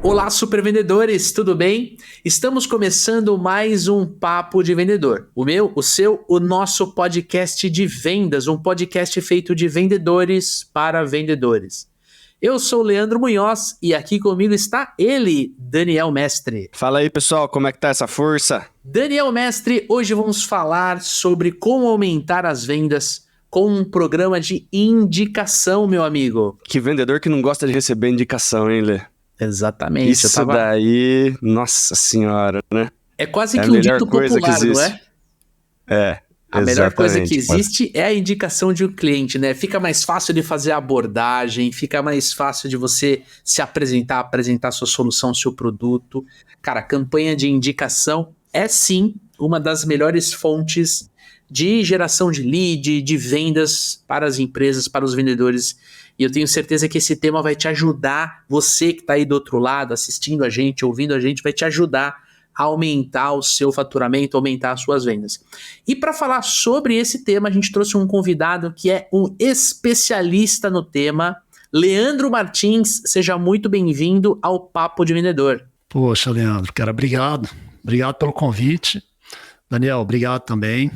Olá, supervendedores, tudo bem? Estamos começando mais um Papo de Vendedor. O meu, o seu, o nosso podcast de vendas, um podcast feito de vendedores para vendedores. Eu sou o Leandro Munhoz e aqui comigo está ele, Daniel Mestre. Fala aí, pessoal, como é que tá essa força? Daniel Mestre, hoje vamos falar sobre como aumentar as vendas com um programa de indicação, meu amigo. Que vendedor que não gosta de receber indicação, hein, Lê? Exatamente. Isso daí, nossa senhora, né? É quase É que a um melhor dito coisa que popular, não existe. é? A Exatamente. melhor coisa que existe é a indicação de um cliente, né? Fica mais fácil de fazer a abordagem, fica mais fácil de você se apresentar sua solução, seu produto. Cara, a campanha de indicação é sim uma das melhores fontes de geração de lead, de vendas para as empresas, para os vendedores. E eu tenho certeza que esse tema vai te ajudar, você que está aí do outro lado, assistindo a gente, ouvindo a gente, vai te ajudar a aumentar o seu faturamento, aumentar as suas vendas. E para falar sobre esse tema, a gente trouxe um convidado que é um especialista no tema, Leandro Martins. Seja muito bem-vindo ao Papo de Vendedor. Poxa, Leandro, cara, obrigado. Obrigado pelo convite. Daniel, obrigado também.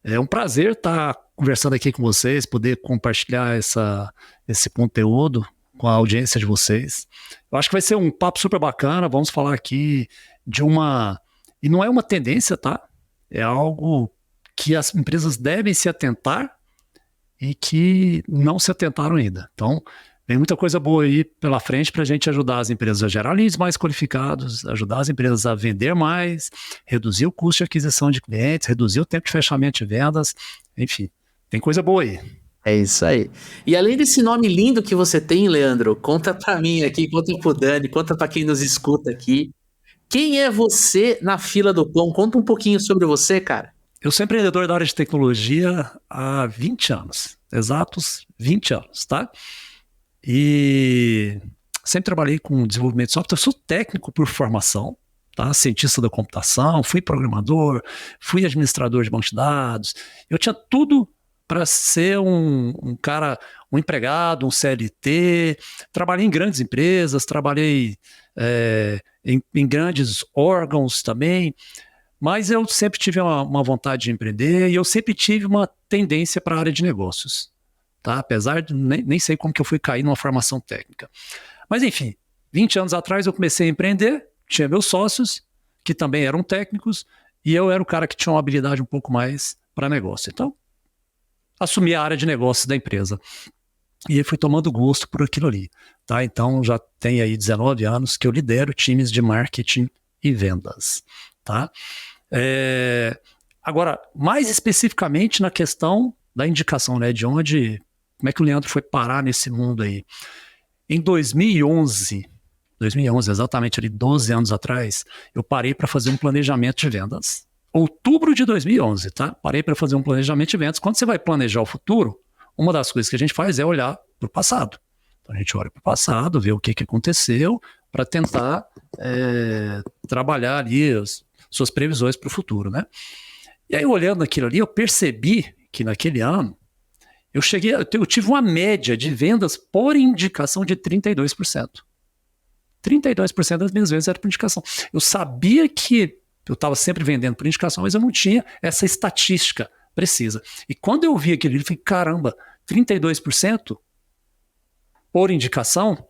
É um prazer estar conversando aqui com vocês, poder compartilhar esse conteúdo com a audiência de vocês. Eu acho que vai ser um papo super bacana. Vamos falar aqui de uma... E não é uma tendência, tá? É algo que as empresas devem se atentar e que não se atentaram ainda. Então, tem muita coisa boa aí pela frente para a gente ajudar as empresas a gerar leads mais qualificados, ajudar as empresas a vender mais, reduzir o custo de aquisição de clientes, reduzir o tempo de fechamento de vendas, enfim, tem coisa boa aí. É isso aí. E além desse nome lindo que você tem, Leandro, conta para mim aqui, conta pro Dani, conta para quem nos escuta aqui. Quem é você na fila do pão? Conta um pouquinho sobre você, cara. Eu sou empreendedor da área de tecnologia há 20 anos, exatos 20 anos, tá? E sempre trabalhei com desenvolvimento de software. Eu sou técnico por formação, tá? Cientista da computação, fui programador, fui administrador de banco de dados. Eu tinha tudo para ser um cara, um empregado, um CLT. Trabalhei em grandes empresas, trabalhei em grandes órgãos também. Mas eu sempre tive uma vontade de empreender e eu sempre tive uma tendência para a área de negócios. Tá? Apesar de nem sei como que eu fui cair numa formação técnica. Mas enfim, 20 anos atrás eu comecei a empreender, tinha meus sócios, que também eram técnicos, e eu era o cara que tinha uma habilidade um pouco mais para negócio. Então, assumi a área de negócios da empresa. E eu fui tomando gosto por aquilo ali. Tá? Então, já tem aí 19 anos que eu lidero times de marketing e vendas. Tá? Agora, mais especificamente na questão da indicação, né, de onde... Como é que o Leandro foi parar nesse mundo aí? Em 2011, exatamente ali 12 anos atrás, eu parei para fazer um planejamento de vendas. Outubro de 2011, tá? Parei para fazer um planejamento de vendas. Quando você vai planejar o futuro, uma das coisas que a gente faz é olhar para o passado. Então a gente olha para o passado, vê o que aconteceu, para tentar trabalhar ali as suas previsões para o futuro, né? E aí, olhando aquilo ali, eu percebi que naquele ano, eu tive uma média de vendas por indicação de 32%. 32% das minhas vendas eram por indicação. Eu sabia que eu estava sempre vendendo por indicação, mas eu não tinha essa estatística precisa. E quando eu vi aquele vídeo, eu falei, caramba, 32% por indicação,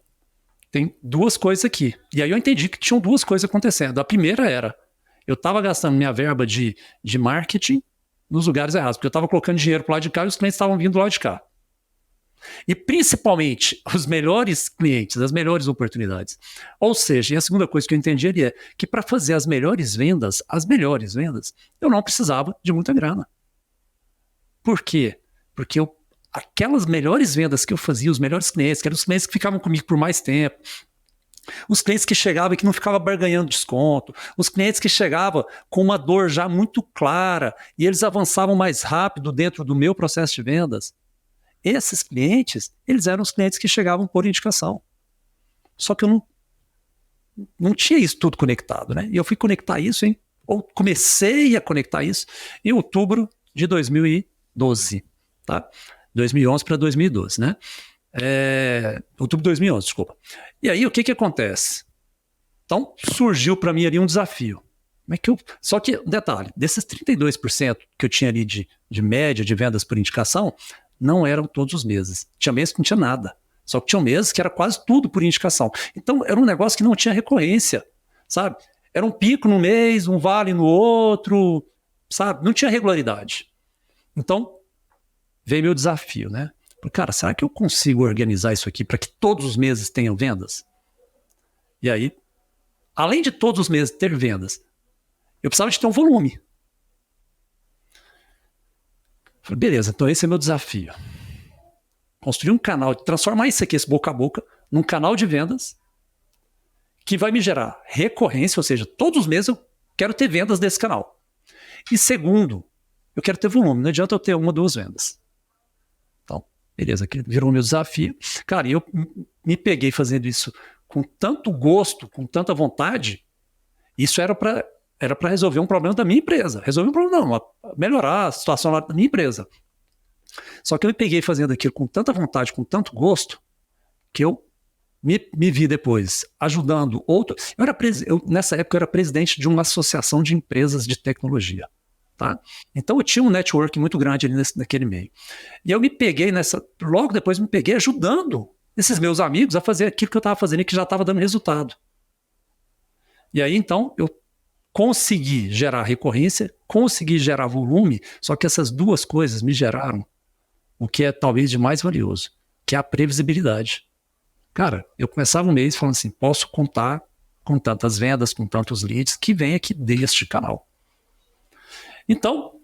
tem duas coisas aqui. E aí eu entendi que tinham duas coisas acontecendo. A primeira era, eu estava gastando minha verba de marketing nos lugares errados, porque eu estava colocando dinheiro para o lado de cá e os clientes estavam vindo do lado de cá. E principalmente os melhores clientes, as melhores oportunidades. Ou seja, e a segunda coisa que eu entendi ali é que para fazer as melhores vendas, eu não precisava de muita grana. Por quê? Porque aquelas melhores vendas que eu fazia, os melhores clientes, que eram os clientes que ficavam comigo por mais tempo, os clientes que chegavam e que não ficavam barganhando desconto, os clientes que chegavam com uma dor já muito clara e eles avançavam mais rápido dentro do meu processo de vendas, esses clientes, eles eram os clientes que chegavam por indicação. Só que eu não tinha isso tudo conectado, né? E eu fui conectar isso, ou comecei a conectar isso em outubro de 2012, tá? 2011 para 2012, né? Outubro de 2011, desculpa. E aí, o que acontece? Então, surgiu para mim ali um desafio. Só que, detalhe, desses 32% que eu tinha ali de média de vendas por indicação, não eram todos os meses. Tinha meses que não tinha nada. Só que tinha meses que era quase tudo por indicação. Então, era um negócio que não tinha recorrência, sabe? Era um pico no mês, um vale no outro, sabe? Não tinha regularidade. Então, veio meu desafio, né? Cara, será que eu consigo organizar isso aqui para que todos os meses tenham vendas? E aí, além de todos os meses ter vendas, eu precisava de ter um volume. Falei, beleza, então esse é meu desafio. Construir um canal, transformar isso aqui, esse boca a boca, num canal de vendas que vai me gerar recorrência, ou seja, todos os meses eu quero ter vendas desse canal. E segundo, eu quero ter volume, não adianta eu ter 1 ou 2 vendas. Então, beleza, aqui virou meu desafio. Cara, eu me peguei fazendo isso com tanto gosto, com tanta vontade, isso era para resolver um problema da minha empresa. Resolver um problema não, melhorar a situação lá da minha empresa. Só que eu me peguei fazendo aquilo com tanta vontade, com tanto gosto, que eu me vi depois ajudando outro. Nessa época eu era presidente de uma associação de empresas de tecnologia. Tá? Então eu tinha um network muito grande ali naquele meio. E eu me peguei logo depois me peguei ajudando esses meus amigos a fazer aquilo que eu estava fazendo e que já estava dando resultado. E aí então eu consegui gerar recorrência, consegui gerar volume, só que essas duas coisas me geraram o que é talvez de mais valioso, que é a previsibilidade. Cara, eu começava o mês falando assim, posso contar com tantas vendas, com tantos leads que vem aqui deste canal. Então,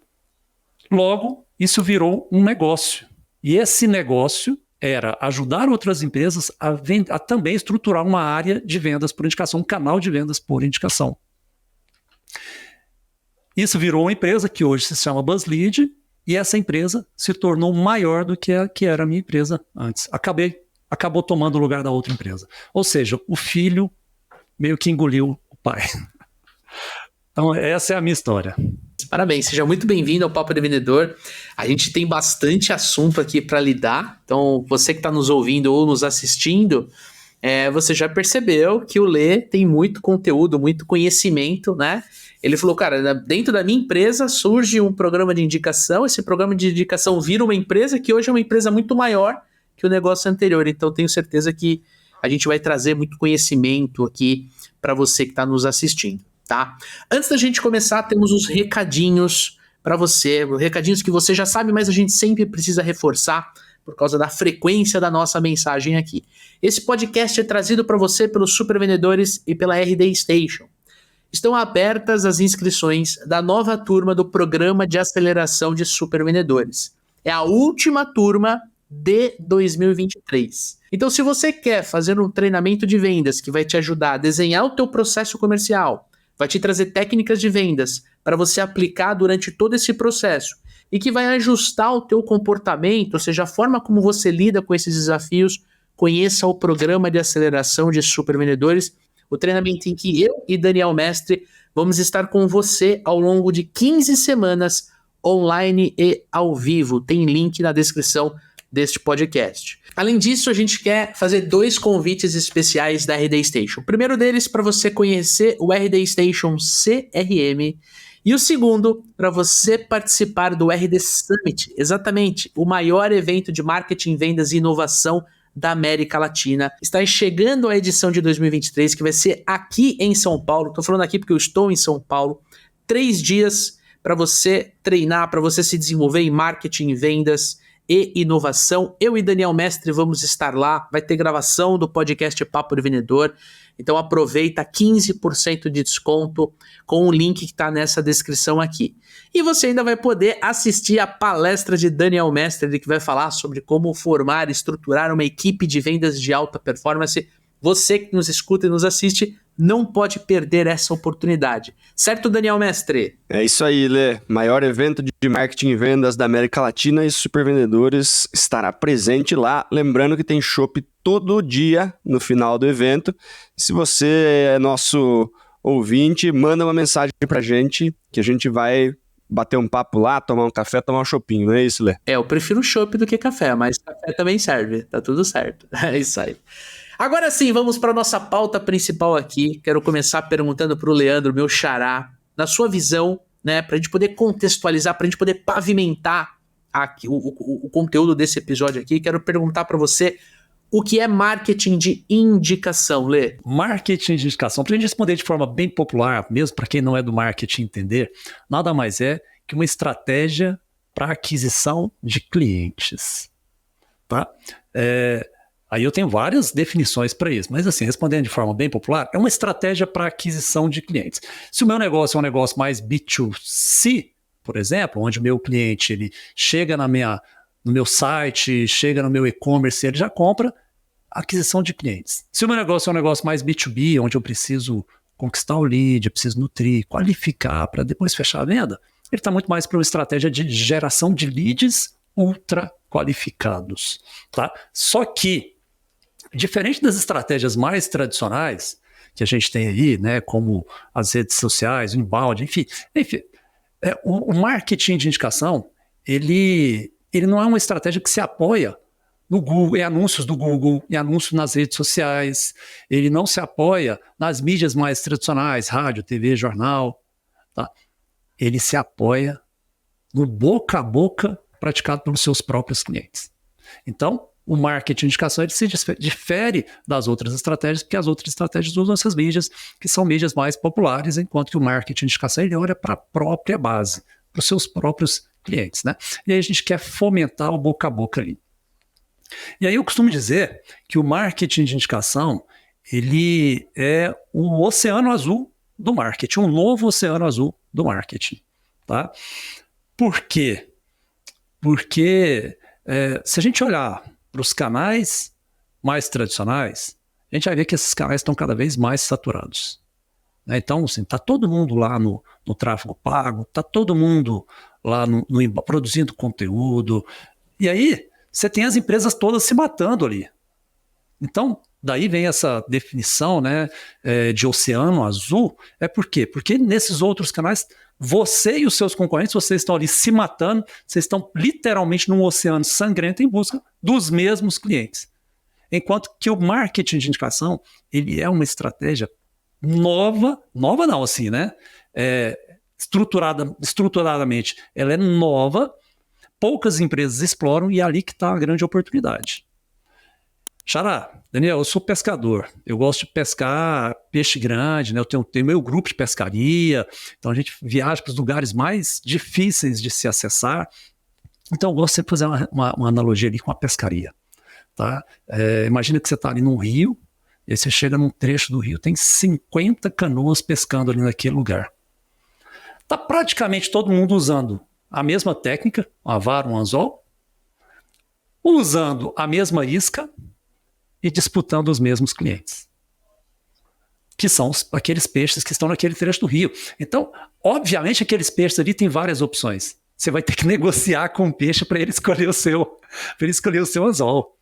logo, isso virou um negócio. E esse negócio era ajudar outras empresas a também estruturar uma área de vendas por indicação, um canal de vendas por indicação. Isso virou uma empresa que hoje se chama BuzzLead, e essa empresa se tornou maior do que era a minha empresa antes. Acabou tomando o lugar da outra empresa. Ou seja, o filho meio que engoliu o pai. Então, essa é a minha história. Parabéns, seja muito bem-vindo ao Papo de Vendedor. A gente tem bastante assunto aqui para lidar, então você que está nos ouvindo ou nos assistindo, você já percebeu que o Lê tem muito conteúdo, muito conhecimento, né? Ele falou, cara, dentro da minha empresa surge um programa de indicação, esse programa de indicação vira uma empresa que hoje é uma empresa muito maior que o negócio anterior, então tenho certeza que a gente vai trazer muito conhecimento aqui para você que está nos assistindo. Tá? Antes da gente começar, temos os recadinhos para você, recadinhos que você já sabe, mas a gente sempre precisa reforçar por causa da frequência da nossa mensagem aqui. Esse podcast é trazido para você pelos Super Vendedores e pela RD Station. Estão abertas as inscrições da nova turma do Programa de Aceleração de Super Vendedores. É a última turma de 2023. Então, se você quer fazer um treinamento de vendas que vai te ajudar a desenhar o teu processo comercial, vai te trazer técnicas de vendas para você aplicar durante todo esse processo e que vai ajustar o teu comportamento, ou seja, a forma como você lida com esses desafios, conheça o Programa de Aceleração de Super Vendedores, o treinamento em que eu e Daniel Mestre vamos estar com você ao longo de 15 semanas online e ao vivo. Tem link na descrição deste podcast. Além disso, a gente quer fazer 2 convites especiais da RD Station. O primeiro deles para você conhecer o RD Station CRM e o segundo para você participar do RD Summit, exatamente, o maior evento de marketing, vendas e inovação da América Latina. Está chegando a edição de 2023, que vai ser aqui em São Paulo. Estou falando aqui porque eu estou em São Paulo. 3 dias para você treinar, para você se desenvolver em marketing, vendas e inovação. Eu e Daniel Mestre vamos estar lá, vai ter gravação do podcast Papo de Vendedor, então aproveita 15% de desconto com o link que está nessa descrição aqui. E você ainda vai poder assistir a palestra de Daniel Mestre, que vai falar sobre como formar e estruturar uma equipe de vendas de alta performance. Você que nos escuta e nos assiste não pode perder essa oportunidade. Certo, Daniel Mestre? É isso aí, Lê. Maior evento de marketing e vendas da América Latina e Super Vendedores estará presente lá. Lembrando que tem chopp todo dia no final do evento. Se você é nosso ouvinte, manda uma mensagem pra gente que a gente vai bater um papo lá, tomar um café, tomar um choppinho, não é isso, Lê? Eu prefiro chopp do que café, mas café também serve, tá tudo certo. É isso aí. Agora sim, vamos para nossa pauta principal aqui. Quero começar perguntando para o Leandro, meu xará, na sua visão, né, para a gente poder contextualizar, para a gente poder pavimentar aqui, o conteúdo desse episódio aqui, quero perguntar para você o que é marketing de indicação, Lê? Marketing de indicação, para a gente responder de forma bem popular, mesmo para quem não é do marketing entender, nada mais é que uma estratégia para aquisição de clientes. Tá? Aí eu tenho várias definições para isso, mas assim, respondendo de forma bem popular, é uma estratégia para aquisição de clientes. Se o meu negócio é um negócio mais B2C, por exemplo, onde o meu cliente ele chega no meu site, chega no meu e-commerce, ele já compra, aquisição de clientes. Se o meu negócio é um negócio mais B2B, onde eu preciso conquistar o lead, eu preciso nutrir, qualificar para depois fechar a venda, ele está muito mais para uma estratégia de geração de leads ultra qualificados. Tá? Só que, diferente das estratégias mais tradicionais que a gente tem aí, né, como as redes sociais, o inbound, enfim o marketing de indicação, ele não é uma estratégia que se apoia no Google, em anúncios do Google, em anúncios nas redes sociais, ele não se apoia nas mídias mais tradicionais, rádio, TV, jornal, tá? Ele se apoia no boca a boca praticado pelos seus próprios clientes. Então, o marketing de indicação ele se difere das outras estratégias, porque as outras estratégias usam essas mídias, que são mídias mais populares, enquanto que o marketing de indicação ele olha para a própria base, para os seus próprios clientes, né? E aí a gente quer fomentar o boca a boca ali. E aí eu costumo dizer que o marketing de indicação ele é o oceano azul do marketing, um novo oceano azul do marketing. Tá? Por quê? Porque se a gente olhar para os canais mais tradicionais, a gente vai ver que esses canais estão cada vez mais saturados. Né? Então, assim, está todo mundo lá no tráfego pago, está todo mundo lá produzindo conteúdo, e aí você tem as empresas todas se matando ali. Então, daí vem essa definição, né, de oceano azul. Por quê? Porque nesses outros canais, você e os seus concorrentes, vocês estão ali se matando, vocês estão literalmente num oceano sangrento em busca dos mesmos clientes. Enquanto que o marketing de indicação, ele é uma estratégia nova não, assim, né? Estruturadamente, ela é nova, poucas empresas exploram e é ali que está a grande oportunidade. Xará, Daniel, eu sou pescador, eu gosto de pescar peixe grande, né? Eu tenho meu grupo de pescaria, então a gente viaja para os lugares mais difíceis de se acessar, então eu gosto sempre de fazer uma analogia ali com a pescaria. Tá? Imagina que você está ali num rio, e aí você chega num trecho do rio, tem 50 canoas pescando ali naquele lugar. Está praticamente todo mundo usando a mesma técnica, uma vara, um anzol, usando a mesma isca e disputando os mesmos clientes, que são aqueles peixes que estão naquele trecho do rio. Então, obviamente, aqueles peixes ali têm várias opções. Você vai ter que negociar com o peixe para ele escolher o seu anzol.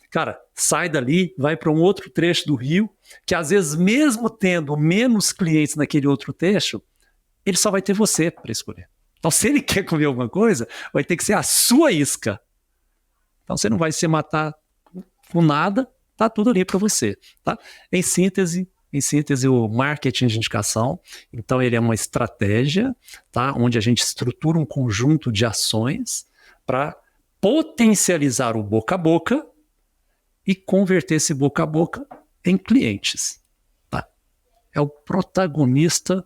Cara, sai dali, vai para um outro trecho do rio, que às vezes, mesmo tendo menos clientes naquele outro trecho, ele só vai ter você para escolher. Então, se ele quer comer alguma coisa, vai ter que ser a sua isca. Então, você não vai se matar com nada, tá tudo ali para você. Tá? Em síntese, o marketing de indicação, então ele é uma estratégia, tá? Onde a gente estrutura um conjunto de ações para potencializar o boca a boca e converter esse boca a boca em clientes. Tá? É o protagonista,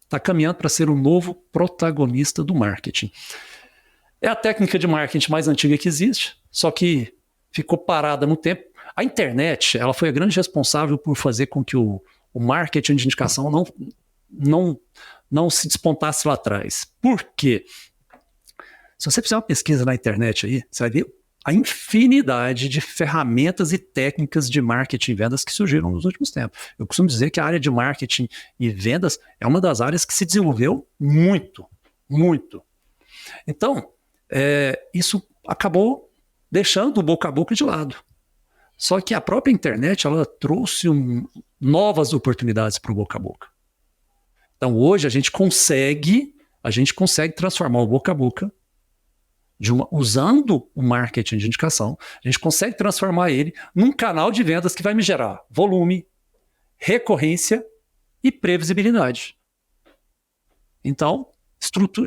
está caminhando para ser o novo protagonista do marketing. É a técnica de marketing mais antiga que existe, só que ficou parada no tempo. A internet, ela foi a grande responsável por fazer com que o marketing de indicação não se despontasse lá atrás. Por quê? Se você fizer uma pesquisa na internet aí, você vai ver a infinidade de ferramentas e técnicas de marketing e vendas que surgiram nos últimos tempos. Eu costumo dizer que a área de marketing e vendas é uma das áreas que se desenvolveu muito, muito. Então, isso acabou deixando o boca a boca de lado. Só que a própria internet ela trouxe novas oportunidades para o boca a boca. Então, hoje a gente consegue transformar o boca a boca usando o marketing de indicação, a gente consegue transformar ele num canal de vendas que vai me gerar volume, recorrência e previsibilidade. Então,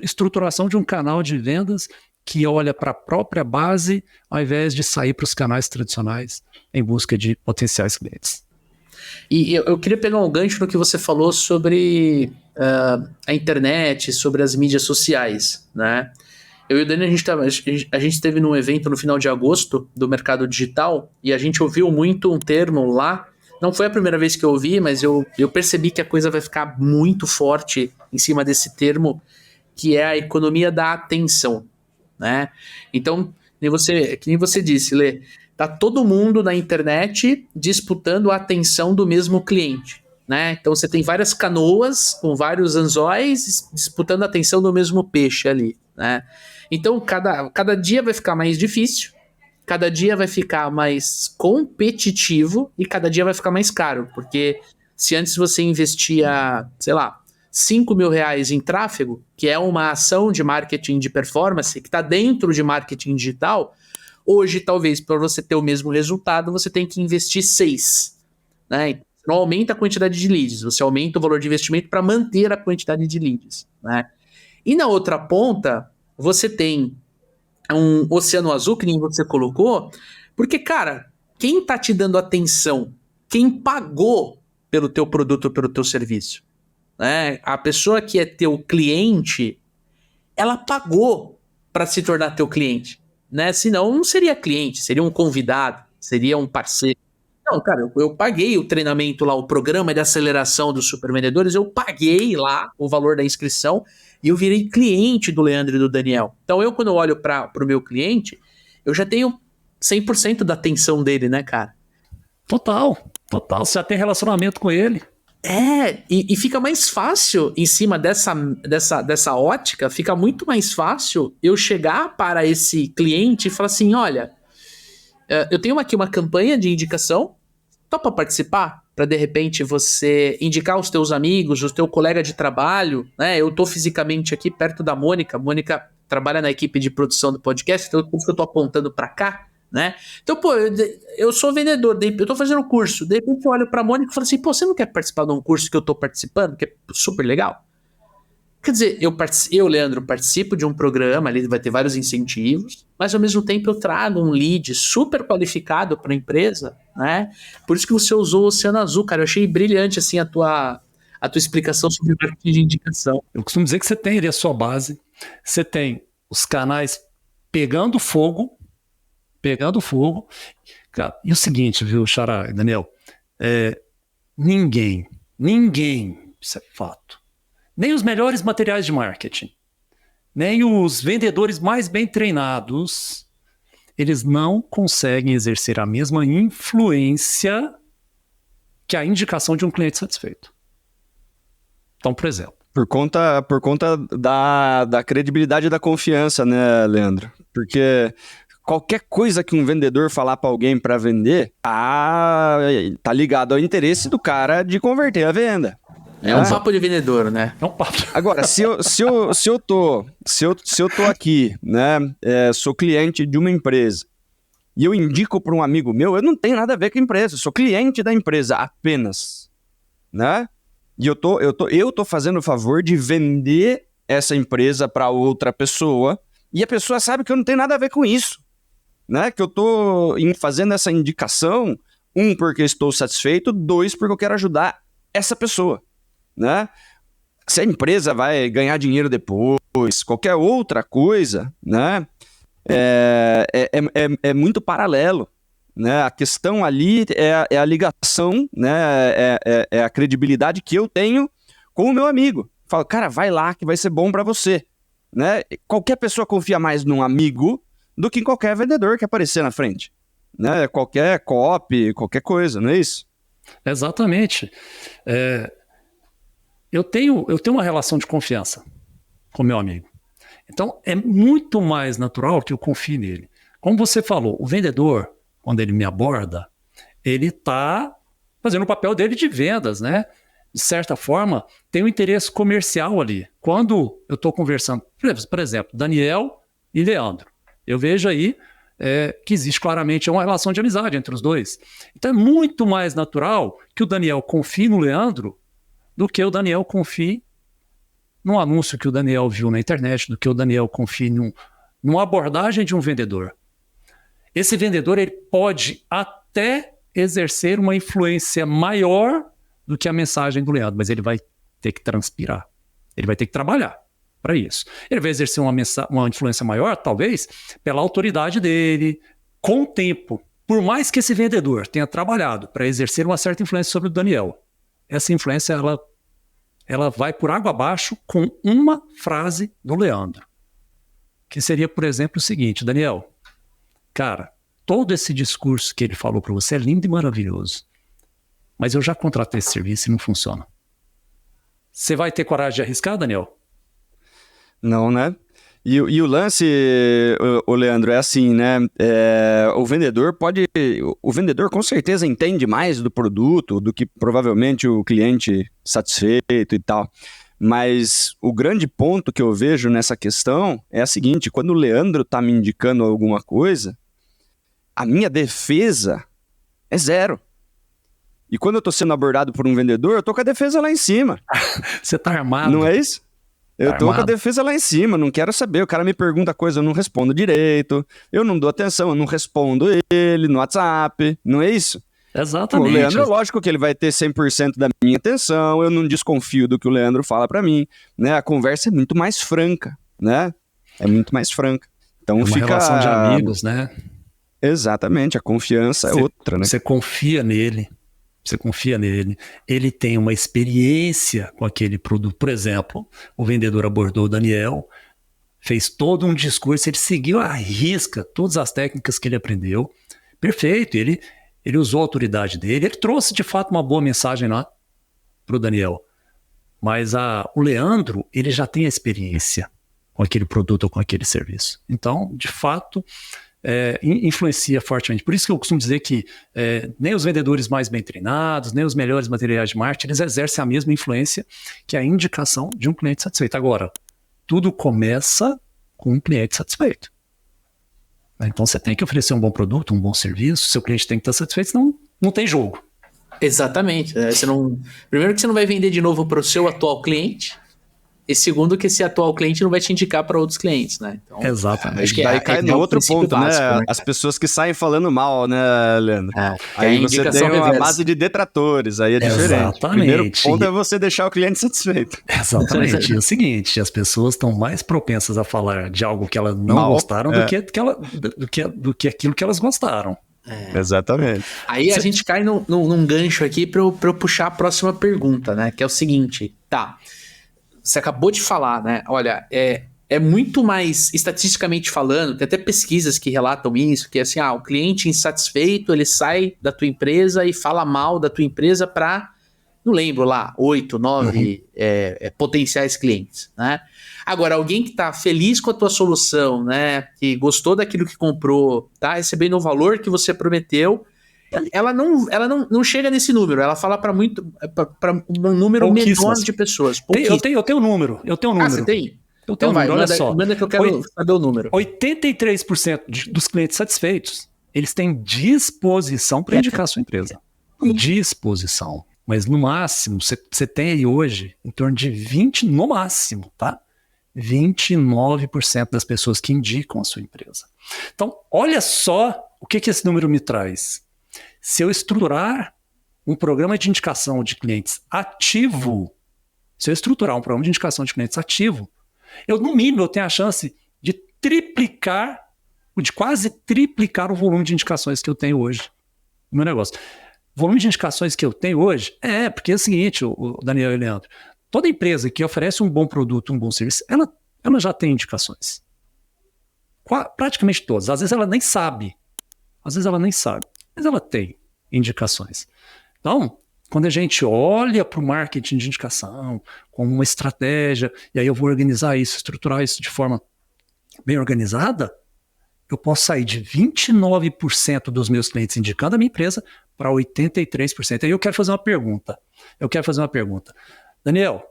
estruturação de um canal de vendas que olha para a própria base ao invés de sair para os canais tradicionais em busca de potenciais clientes. E eu queria pegar um gancho no que você falou sobre a internet, sobre as mídias sociais, né? Eu e o Dani, a gente esteve num evento no final de agosto do mercado digital e a gente ouviu muito um termo lá. Não foi a primeira vez que eu ouvi, mas eu percebi que a coisa vai ficar muito forte em cima desse termo, que é a economia da atenção, né? Então, que nem você disse, Lê, tá todo mundo na internet disputando a atenção do mesmo cliente, né? Então você tem várias canoas com vários anzóis disputando a atenção do mesmo peixe ali, né? Então cada dia vai ficar mais difícil, cada dia vai ficar mais competitivo e cada dia vai ficar mais caro, porque se antes você investia, sei lá, R$5.000 em tráfego, que é uma ação de marketing de performance, que está dentro de marketing digital, hoje talvez para você ter o mesmo resultado, você tem que investir 6, né? Você não aumenta a quantidade de leads, você aumenta o valor de investimento para manter a quantidade de leads, né? E na outra ponta, você tem um oceano azul, que nem você colocou, porque, cara, quem tá te dando atenção? Quem pagou pelo teu produto ou pelo teu serviço? Né? A pessoa que é teu cliente, ela pagou para se tornar teu cliente, né? Senão não seria cliente, seria um convidado, seria um parceiro. Não, cara, eu paguei o treinamento lá, o programa de aceleração dos supervendedores, eu paguei lá o valor da inscrição e eu virei cliente do Leandro e do Daniel. Então eu, quando eu olho para o meu cliente, eu já tenho 100% da atenção dele, né, cara? Total. Você já tem relacionamento com ele. E fica mais fácil, em cima dessa ótica, fica muito mais fácil eu chegar para esse cliente e falar assim, olha, eu tenho aqui uma campanha de indicação, topa participar? Para de repente você indicar os teus amigos, o teu colega de trabalho, né? Eu tô fisicamente aqui perto da Mônica. A Mônica trabalha na equipe de produção do podcast, então por isso eu tô apontando para cá, né? Então, pô, eu sou vendedor, eu tô fazendo um curso, de repente eu olho pra Mônica e falo assim, pô, você não quer participar de um curso que eu tô participando, que é super legal? Quer dizer, eu, Leandro, participo de um programa, ali vai ter vários incentivos, mas ao mesmo tempo eu trago um lead super qualificado para a empresa, né? Por isso que você usou o Oceano Azul, cara. Eu achei brilhante, assim, a tua explicação sobre o marketing de indicação. Eu costumo dizer que você tem ali a sua base, você tem os canais pegando fogo. Cara, e o seguinte, viu, Xará e Daniel? Ninguém, isso é fato, nem os melhores materiais de marketing, nem os vendedores mais bem treinados, eles não conseguem exercer a mesma influência que a indicação de um cliente satisfeito. Então, por exemplo. Por conta da credibilidade e da confiança, né, Leandro? Porque qualquer coisa que um vendedor falar para alguém para vender, tá ligado ao interesse do cara de converter a venda. É um papo de vendedor, né? É um papo. Agora, se eu tô aqui, né, sou cliente de uma empresa e eu indico para um amigo meu, eu não tenho nada a ver com a empresa, eu sou cliente da empresa apenas, né? E eu tô fazendo o favor de vender essa empresa para outra pessoa e a pessoa sabe que eu não tenho nada a ver com isso, né? Que eu tô fazendo essa indicação, 1, porque estou satisfeito, 2, porque eu quero ajudar essa pessoa. Né? Se a empresa vai ganhar dinheiro depois, qualquer outra coisa, né? É muito paralelo, né? A questão ali é a ligação, né? É a credibilidade que eu tenho com o meu amigo. Falo, cara, vai lá que vai ser bom para você, né? Qualquer pessoa confia mais num amigo do que em qualquer vendedor que aparecer na frente, né? Qualquer copy, qualquer coisa, não é isso? Exatamente. Eu tenho uma relação de confiança com meu amigo. Então, é muito mais natural que eu confie nele. Como você falou, o vendedor, quando ele me aborda, ele está fazendo o papel dele de vendas, né? De certa forma, tem um interesse comercial ali. Quando eu estou conversando, por exemplo, Daniel e Leandro. Eu vejo aí que existe claramente uma relação de amizade entre os dois. Então é muito mais natural que o Daniel confie no Leandro do que o Daniel confie num anúncio que o Daniel viu na internet, do que o Daniel confie numa abordagem de um vendedor. Esse vendedor ele pode até exercer uma influência maior do que a mensagem do Leandro, mas ele vai ter que transpirar. Ele vai ter que trabalhar para isso. Ele vai exercer uma influência maior, talvez, pela autoridade dele, com o tempo. Por mais que esse vendedor tenha trabalhado para exercer uma certa influência sobre o Daniel, essa influência ela vai por água abaixo com uma frase do Leandro. Que seria, por exemplo, o seguinte: Daniel, cara, todo esse discurso que ele falou para você é lindo e maravilhoso, mas eu já contratei esse serviço e não funciona. Você vai ter coragem de arriscar, Daniel? Não, né? E o lance, o Leandro, é assim, né? O vendedor com certeza entende mais do produto do que provavelmente o cliente satisfeito e tal. Mas o grande ponto que eu vejo nessa questão é a seguinte: quando o Leandro tá me indicando alguma coisa, a minha defesa é zero. E quando eu tô sendo abordado por um vendedor, eu tô com a defesa lá em cima. Você tá armado. Não é isso? Eu tô com a defesa lá em cima, não quero saber. O cara me pergunta coisa, eu não respondo direito. Eu não dou atenção, eu não respondo ele no WhatsApp. Não é isso? Exatamente. O Leandro, é lógico que ele vai ter 100% da minha atenção. Eu não desconfio do que o Leandro fala pra mim, né? A conversa é muito mais franca, né? É muito mais franca. Então uma fica... relação de amigos, né? Exatamente, a confiança é outra, né? Você confia nele. Você confia nele, ele tem uma experiência com aquele produto. Por exemplo, o vendedor abordou o Daniel, fez todo um discurso, ele seguiu à risca todas as técnicas que ele aprendeu. Perfeito, ele usou a autoridade dele, ele trouxe de fato uma boa mensagem lá para o Daniel. Mas o Leandro, ele já tem a experiência com aquele produto ou com aquele serviço. Então, de fato... influencia fortemente. Por isso que eu costumo dizer que nem os vendedores mais bem treinados, nem os melhores materiais de marketing, eles exercem a mesma influência que a indicação de um cliente satisfeito. Agora, tudo começa com um cliente satisfeito. Então você tem que oferecer um bom produto, um bom serviço, seu cliente tem que estar satisfeito, senão não tem jogo. Exatamente. Primeiro que você não vai vender de novo para o seu atual cliente, e segundo que esse atual cliente não vai te indicar para outros clientes, né? Então, exatamente. Acho que daí cai no outro ponto, básico, né? As pessoas que saem falando mal, né, Leandro? Aí você tem uma base de detratores, aí é diferente. Exatamente. O primeiro ponto é você deixar o cliente satisfeito. Exatamente. É o seguinte, as pessoas estão mais propensas a falar de algo que elas não gostaram do que aquilo que elas gostaram. Exatamente. Aí a gente cai num gancho aqui para eu puxar a próxima pergunta, né? Que é o seguinte, tá... Você acabou de falar, né? Olha, é muito mais, estatisticamente falando, tem até pesquisas que relatam isso, que é assim, o cliente insatisfeito, ele sai da tua empresa e fala mal da tua empresa para, não lembro lá, 8, 9 potenciais clientes, né? Agora, alguém que tá feliz com a tua solução, né? Que gostou daquilo que comprou, tá recebendo o valor que você prometeu, ela não chega nesse número, ela fala para um número menor de pessoas. Eu tenho um número. Você tem? Eu tenho um número, olha só. Manda que eu quero saber o número. 83% dos clientes satisfeitos, eles têm disposição para indicar a sua empresa. Disposição. Mas no máximo, você tem aí hoje em torno de 20, no máximo, tá? 29% das pessoas que indicam a sua empresa. Então, olha só o que esse número me traz. Se eu estruturar um programa de indicação de clientes ativo, no mínimo, eu tenho a chance de quase triplicar o volume de indicações que eu tenho hoje no meu negócio. O volume de indicações que eu tenho hoje porque é o seguinte, o Daniel e o Leandro, toda empresa que oferece um bom produto, um bom serviço, ela já tem indicações. Praticamente todas. Às vezes ela nem sabe, mas ela tem indicações. Então, quando a gente olha para o marketing de indicação como uma estratégia, e aí eu vou organizar isso, estruturar isso de forma bem organizada, eu posso sair de 29% dos meus clientes indicando a minha empresa para 83%. Aí eu quero fazer uma pergunta. Daniel,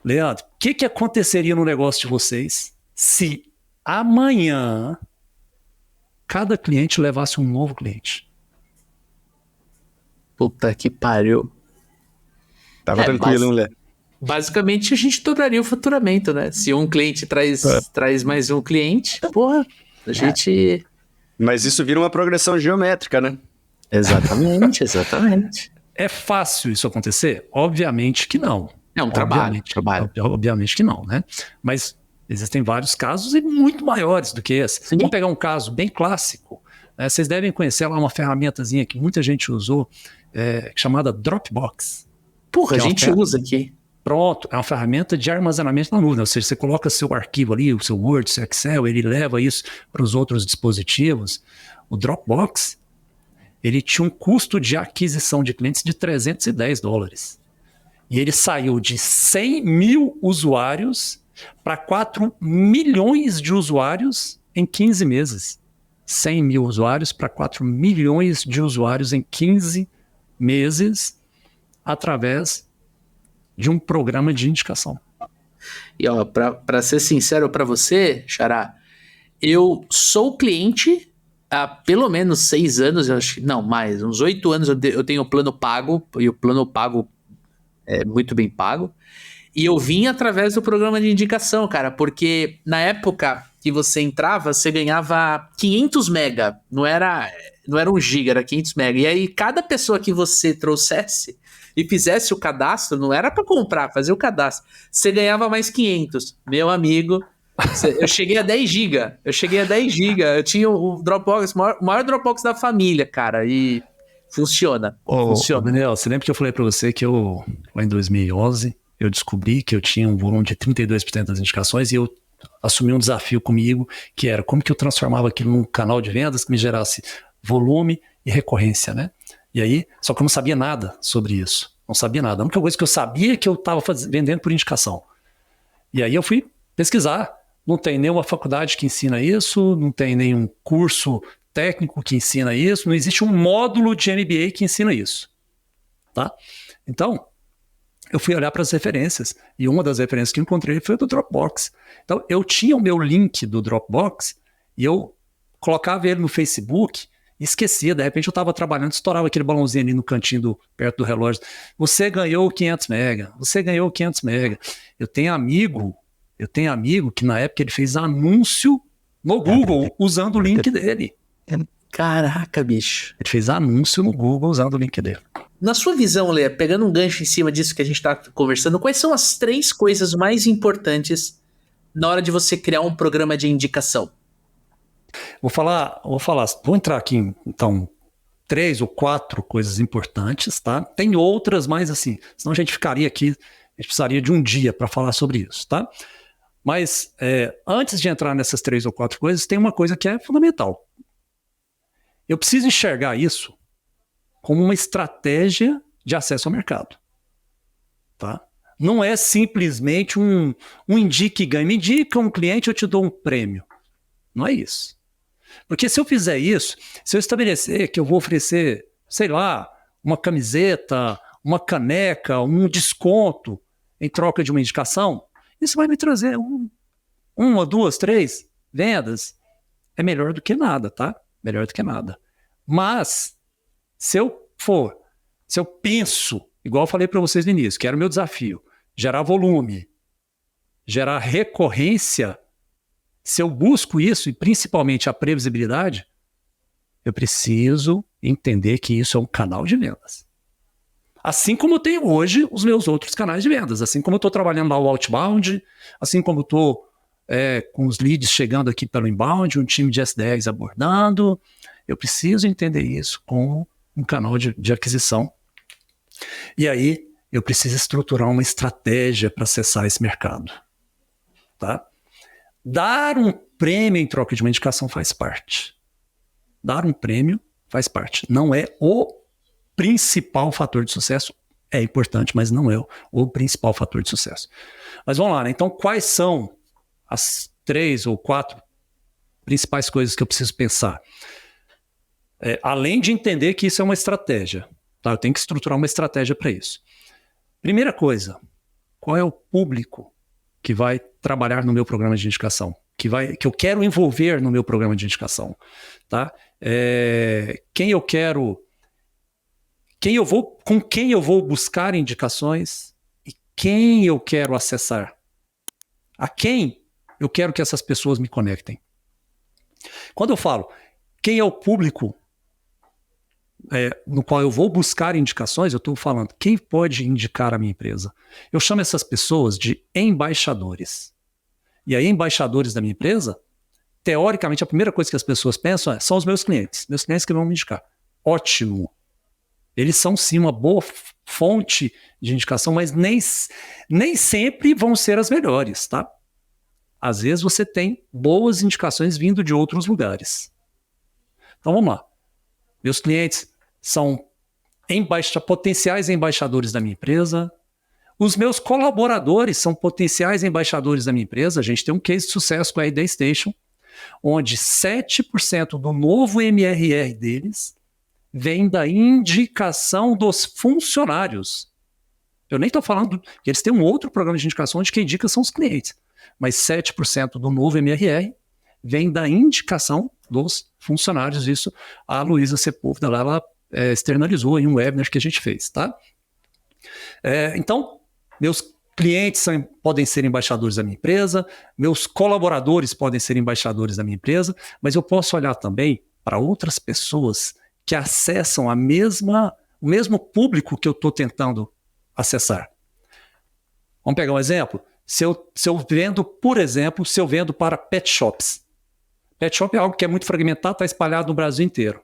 Leandro, o que aconteceria no negócio de vocês se amanhã cada cliente levasse um novo cliente. Puta que pariu. Tava tranquilo, né? Basicamente, a gente dobraria o faturamento, né? Se um cliente traz mais um cliente, porra, a gente... Mas isso vira uma progressão geométrica, né? Exatamente, exatamente. É fácil isso acontecer? Obviamente que não. É um trabalho. Obviamente que não, né? Mas existem vários casos e muito maiores do que esse. Sim. Vamos pegar um caso bem clássico. Né? Vocês devem conhecer lá uma ferramentazinha que muita gente usou, chamada Dropbox. Porra, a gente usa aqui. Pronto, é uma ferramenta de armazenamento na nuvem. Ou seja, você coloca seu arquivo ali, o seu Word, seu Excel, ele leva isso para os outros dispositivos. O Dropbox, ele tinha um custo de aquisição de clientes de $310. E ele saiu de 100 mil usuários para 4 milhões de usuários em 15 meses. 100 mil usuários para 4 milhões de usuários em 15 meses através de um programa de indicação. E ó, para ser sincero para você, Xará, eu sou cliente há pelo menos 6 anos, eu acho, não, mais, uns 8 anos eu tenho o plano pago, e o plano pago é muito bem pago, e eu vim através do programa de indicação, cara, porque na época que você entrava, você ganhava 500 mega, não era 1 giga, era 500 mega, e aí cada pessoa que você trouxesse e fizesse o cadastro, não era para comprar, fazer o cadastro, você ganhava mais 500. Meu amigo, eu cheguei a 10 GB, eu tinha o Dropbox, o maior Dropbox da família, cara, e funciona. Daniel, você lembra que eu falei para você que lá em 2011, eu descobri que eu tinha um volume de 32% das indicações e eu assumi um desafio comigo, que era como que eu transformava aquilo num canal de vendas que me gerasse volume e recorrência, né? E aí, só que eu não sabia nada sobre isso. Não sabia nada. A única coisa que eu sabia é que eu estava vendendo por indicação. E aí eu fui pesquisar. Não tem nenhuma faculdade que ensina isso, não tem nenhum curso técnico que ensina isso, não existe um módulo de MBA que ensina isso. Tá? Então, eu fui olhar para as referências, e uma das referências que eu encontrei foi a do Dropbox. Então, eu tinha o meu link do Dropbox, e eu colocava ele no Facebook, e esquecia, de repente eu estava trabalhando, estourava aquele balãozinho ali no cantinho perto do relógio. Você ganhou 500 mega, você ganhou 500 mega. Eu tenho amigo que na época ele fez anúncio no Google usando o link dele. Caraca, bicho. Ele fez anúncio no Google usando o link dele. Na sua visão, Lê, pegando um gancho em cima disso que a gente está conversando, quais são as 3 coisas mais importantes na hora de você criar um programa de indicação? Vou entrar aqui, então, 3 ou 4 coisas importantes, tá? Tem outras, mas assim, senão a gente ficaria aqui, a gente precisaria de um dia para falar sobre isso, tá? Mas antes de entrar nessas 3 ou 4 coisas, tem uma coisa que é fundamental. Eu preciso enxergar isso como uma estratégia de acesso ao mercado, tá? Não é simplesmente um indique e ganhe. Me indica um cliente, eu te dou um prêmio. Não é isso. Porque se eu fizer isso, se eu estabelecer que eu vou oferecer, sei lá, uma camiseta, uma caneca, um desconto em troca de uma indicação, isso vai me trazer 1, 2, 3 vendas. É melhor do que nada, tá? Melhor do que nada. Mas, se eu penso, igual eu falei para vocês no início, que era o meu desafio, gerar volume, gerar recorrência, se eu busco isso, e principalmente a previsibilidade, eu preciso entender que isso é um canal de vendas. Assim como eu tenho hoje os meus outros canais de vendas, assim como eu estou trabalhando lá o outbound, assim como eu estou com os leads chegando aqui pelo inbound, um time de S10 abordando, eu preciso entender isso como um canal de aquisição. E aí, eu preciso estruturar uma estratégia para acessar esse mercado. Tá? Dar um prêmio em troca de uma indicação faz parte. Dar um prêmio faz parte. Não é o principal fator de sucesso. É importante, mas não é o principal fator de sucesso. Mas vamos lá, né? Então, quais são as 3 ou 4 principais coisas que eu preciso pensar? Além de entender que isso é uma estratégia. Tá? Eu tenho que estruturar uma estratégia para isso. Primeira coisa, qual é o público que vai trabalhar no meu programa de indicação? que eu quero envolver no meu programa de indicação, tá? Com quem eu vou buscar indicações e quem eu quero acessar. A quem eu quero que essas pessoas me conectem. Quando eu falo quem é o público no qual eu vou buscar indicações, eu estou falando quem pode indicar a minha empresa. Eu chamo essas pessoas de embaixadores. E aí, embaixadores da minha empresa, teoricamente, a primeira coisa que as pessoas pensam são os meus clientes que vão me indicar. Ótimo. Eles são sim uma boa fonte de indicação, mas nem sempre vão ser as melhores, tá? Às vezes você tem boas indicações vindo de outros lugares. Então vamos lá. Meus clientes são potenciais embaixadores da minha empresa. Os meus colaboradores são potenciais embaixadores da minha empresa. A gente tem um case de sucesso com a ID Station, onde 7% do novo MRR deles vem da indicação dos funcionários. Eu nem estou falando que eles têm um outro programa de indicação onde quem indica são os clientes. Mas 7% do novo MRR vem da indicação dos funcionários. Isso a Luísa Sepúlveda lá, ela externalizou em um webinar que a gente fez, tá? Então, meus clientes podem ser embaixadores da minha empresa, meus colaboradores podem ser embaixadores da minha empresa, mas eu posso olhar também para outras pessoas que acessam o mesmo público que eu estou tentando acessar. Vamos pegar um exemplo? Se eu vendo, por exemplo, para pet shops. Pet shop é algo que é muito fragmentado, está espalhado no Brasil inteiro.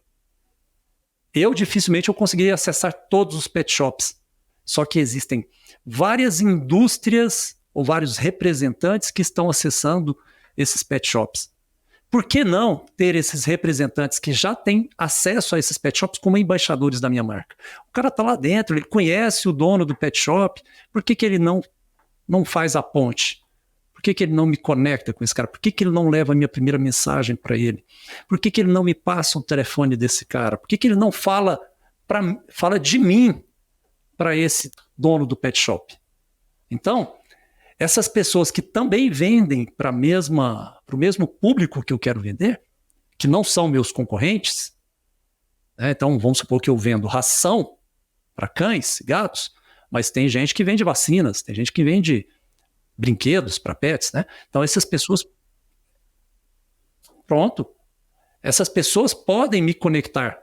Dificilmente eu consegui acessar todos os pet shops. Só que existem várias indústrias ou vários representantes que estão acessando esses pet shops. Por que não ter esses representantes que já têm acesso a esses pet shops como embaixadores da minha marca? O cara está lá dentro, ele conhece o dono do pet shop, por que ele não faz a ponte? Por que ele não me conecta com esse cara? Por que ele não leva a minha primeira mensagem para ele? Por que ele não me passa um telefone desse cara? Por que ele não fala de mim para esse dono do pet shop? Então, essas pessoas que também vendem para o mesmo público que eu quero vender, que não são meus concorrentes, então vamos supor que eu vendo ração para cães e gatos, mas tem gente que vende vacinas, tem gente que vende brinquedos para pets, né? Então essas pessoas podem me conectar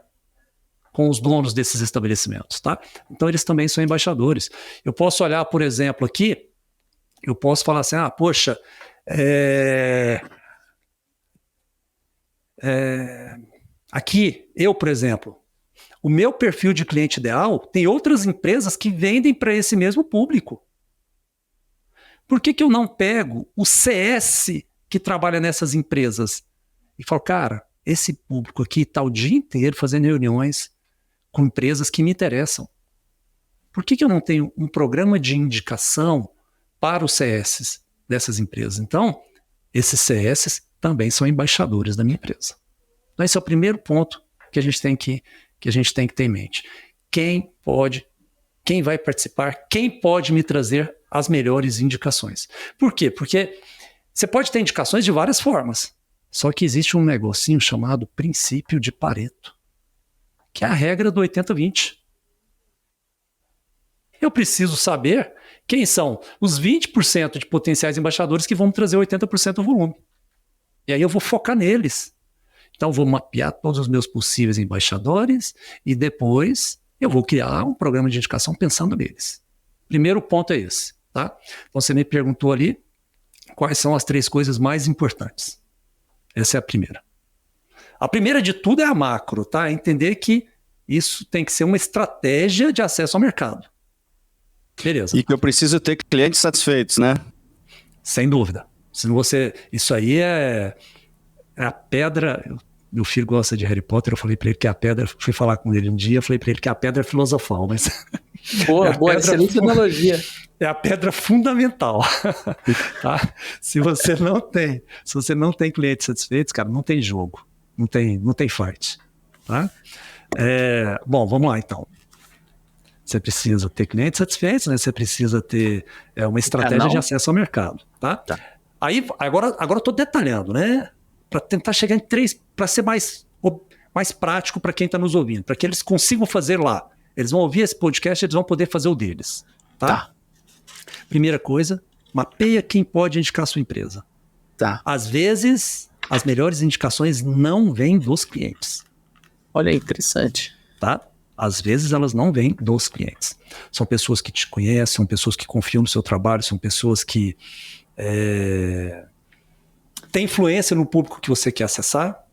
com os donos desses estabelecimentos, tá? Então eles também são embaixadores. Eu posso olhar, por exemplo, aqui, eu posso falar assim, poxa, aqui, eu, por exemplo, o meu perfil de cliente ideal tem outras empresas que vendem para esse mesmo público. Por que eu não pego o CS que trabalha nessas empresas e falo, cara, esse público aqui está o dia inteiro fazendo reuniões com empresas que me interessam. Por que eu não tenho um programa de indicação para os CS dessas empresas? Então, esses CS também são embaixadores da minha empresa. Então, esse é o primeiro ponto que a gente tem que ter em mente. Quem vai participar, quem pode me trazer as melhores indicações. Por quê? Porque você pode ter indicações de várias formas, só que existe um negocinho chamado princípio de Pareto, que é a regra do 80-20. Eu preciso saber quem são os 20% de potenciais embaixadores que vão me trazer 80% do volume. E aí eu vou focar neles. Então, vou mapear todos os meus possíveis embaixadores e depois eu vou criar um programa de indicação pensando neles. Primeiro ponto é esse, tá? Então, você me perguntou ali quais são as 3 coisas mais importantes. Essa é a primeira. A primeira de tudo é a macro, tá? É entender que isso tem que ser uma estratégia de acesso ao mercado. Beleza. E que eu preciso ter clientes satisfeitos, né? Sem dúvida. Isso aí é a pedra. Meu filho gosta de Harry Potter, eu falei para ele que a pedra, fui falar com ele um dia, falei para ele que a pedra é filosofal, mas... Boa, excelente analogia. É a pedra fundamental. Tá? Se você não tem clientes satisfeitos, cara, não tem jogo, não tem fight. Tá? Bom, vamos lá então. Você precisa ter clientes satisfeitos, né? Você precisa ter uma estratégia de acesso ao mercado. Tá? Aí, agora eu estou detalhando, né? Para tentar chegar em 3, para ser mais prático para quem está nos ouvindo, para que eles consigam fazer lá. Eles vão ouvir esse podcast e eles vão poder fazer o deles. Tá? Primeira coisa, mapeia quem pode indicar a sua empresa. Tá. Às vezes, as melhores indicações não vêm dos clientes. Olha aí, interessante. Tá? Às vezes elas não vêm dos clientes. São pessoas que te conhecem, são pessoas que confiam no seu trabalho, são pessoas que têm influência no público que você quer acessar.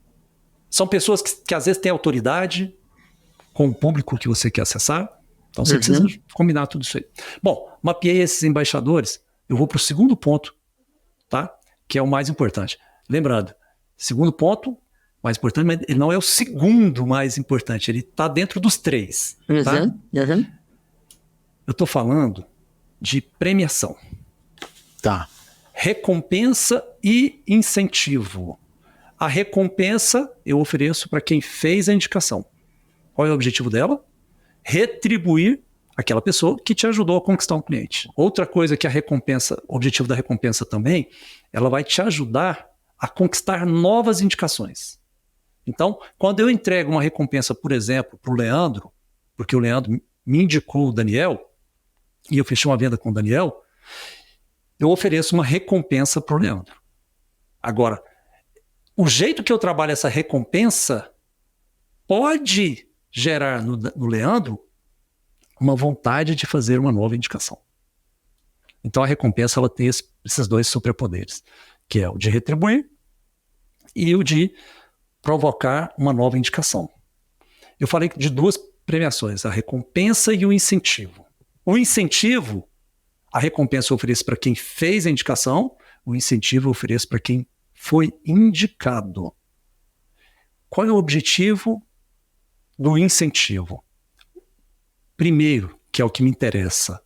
São pessoas que às vezes têm autoridade com o público que você quer acessar. Então você precisa combinar tudo isso aí. Bom, mapeei esses embaixadores. Eu vou para o segundo ponto, tá? Que é o mais importante. Lembrando, segundo ponto, mais importante, mas ele não é o segundo mais importante. Ele está dentro dos 3. Tá? Eu estou falando de premiação. Tá. Recompensa e incentivo. A recompensa eu ofereço para quem fez a indicação. Qual é o objetivo dela? Retribuir aquela pessoa que te ajudou a conquistar um cliente. Outra coisa que a recompensa, o objetivo da recompensa também, ela vai te ajudar a conquistar novas indicações. Então, quando eu entrego uma recompensa, por exemplo, para o Leandro, porque o Leandro me indicou o Daniel, e eu fechei uma venda com o Daniel, eu ofereço uma recompensa para o Leandro. Agora, o jeito que eu trabalho essa recompensa pode gerar no Leandro uma vontade de fazer uma nova indicação. Então a recompensa ela tem esses 2 superpoderes, que é o de retribuir e o de provocar uma nova indicação. Eu falei de 2 premiações, a recompensa e o incentivo. O incentivo, a recompensa eu ofereço para quem fez a indicação, o incentivo eu ofereço para quem foi indicado. Qual é o objetivo do incentivo? Primeiro, que é o que me interessa,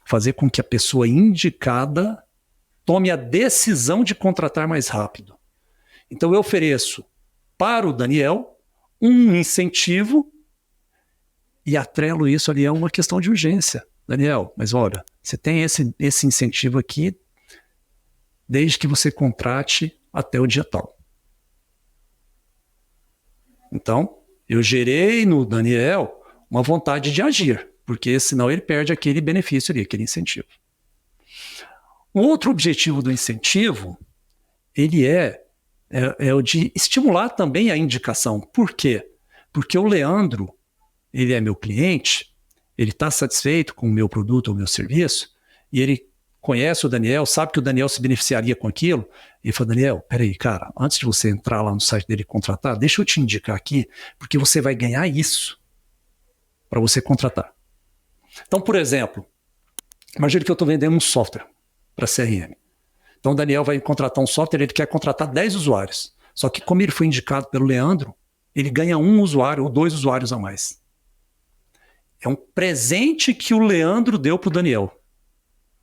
fazer com que a pessoa indicada tome a decisão de contratar mais rápido. Então eu ofereço para o Daniel um incentivo e atrelo isso ali a uma questão de urgência. Daniel, mas olha, você tem esse incentivo aqui desde que você contrate até o dia tal. Então, eu gerei no Daniel uma vontade de agir, porque senão ele perde aquele benefício ali, aquele incentivo. O outro objetivo do incentivo, ele é o de estimular também a indicação. Por quê? Porque o Leandro, ele é meu cliente, ele está satisfeito com o meu produto ou meu serviço, e ele conhece o Daniel, sabe que o Daniel se beneficiaria com aquilo, e ele fala, Daniel, peraí, cara, antes de você entrar lá no site dele e contratar, deixa eu te indicar aqui, porque você vai ganhar isso para você contratar. Então, por exemplo, imagine que eu estou vendendo um software para CRM. Então o Daniel vai contratar um software, ele quer contratar 10 usuários. Só que como ele foi indicado pelo Leandro, ele ganha 1 usuário ou 2 usuários a mais. É um presente que o Leandro deu para o Daniel.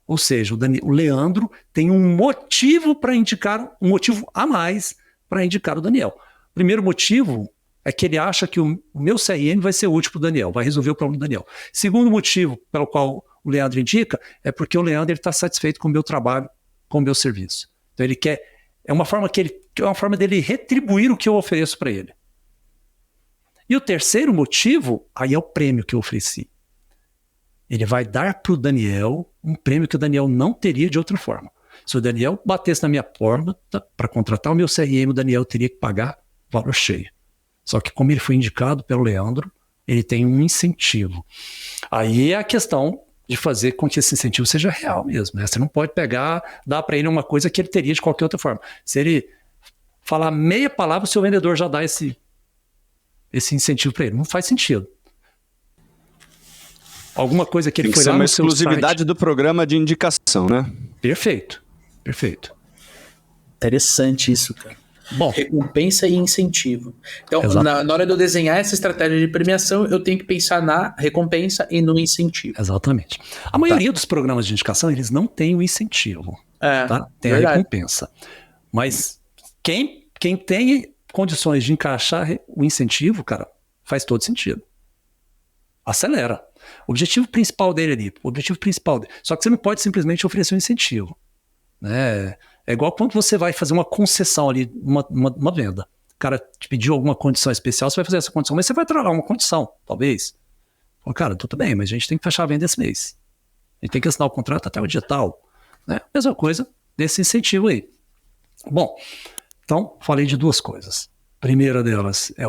Ou seja, o Leandro tem um motivo para indicar, um motivo a mais para indicar o Daniel. O primeiro motivo é que ele acha que o meu CRM vai ser útil para o Daniel, vai resolver o problema do Daniel. Segundo motivo pelo qual o Leandro indica é porque o Leandro está satisfeito com o meu trabalho, com o meu serviço. Então ele quer, é uma forma dele retribuir o que eu ofereço para ele. E o terceiro motivo, aí é o prêmio que eu ofereci. Ele vai dar para o Daniel um prêmio que o Daniel não teria de outra forma. Se o Daniel batesse na minha porta para contratar o meu CRM, o Daniel teria que pagar valor cheio. Só que como ele foi indicado pelo Leandro, ele tem um incentivo. Aí é a questão de fazer com que esse incentivo seja real mesmo, né? Você não pode dar para ele uma coisa que ele teria de qualquer outra forma. Se ele falar meia palavra, o seu vendedor já dá esse incentivo para ele. Não faz sentido. Alguma coisa que ele foi lá no seu site. Tem que ser uma exclusividade do programa de indicação, né? Perfeito. Interessante isso, cara. Bom, recompensa e incentivo. Então, na hora de eu desenhar essa estratégia de premiação, eu tenho que pensar na recompensa e no incentivo. Exatamente. A maioria dos programas de indicação, eles não têm o incentivo. Tá? Tem verdade. A recompensa. Mas quem tem condições de encaixar o incentivo, cara, faz todo sentido. Acelera. O objetivo principal dele ali, só que você não pode simplesmente oferecer um incentivo, né? É igual quando você vai fazer uma concessão ali, uma venda. O cara te pediu alguma condição especial, você vai fazer essa condição, mas você vai trabalhar uma condição, talvez. Fala, cara, tudo bem, mas a gente tem que fechar a venda esse mês. A gente tem que assinar o contrato até o dia tal. Né? Mesma coisa desse incentivo aí. Bom, então, falei de duas coisas. A primeira delas é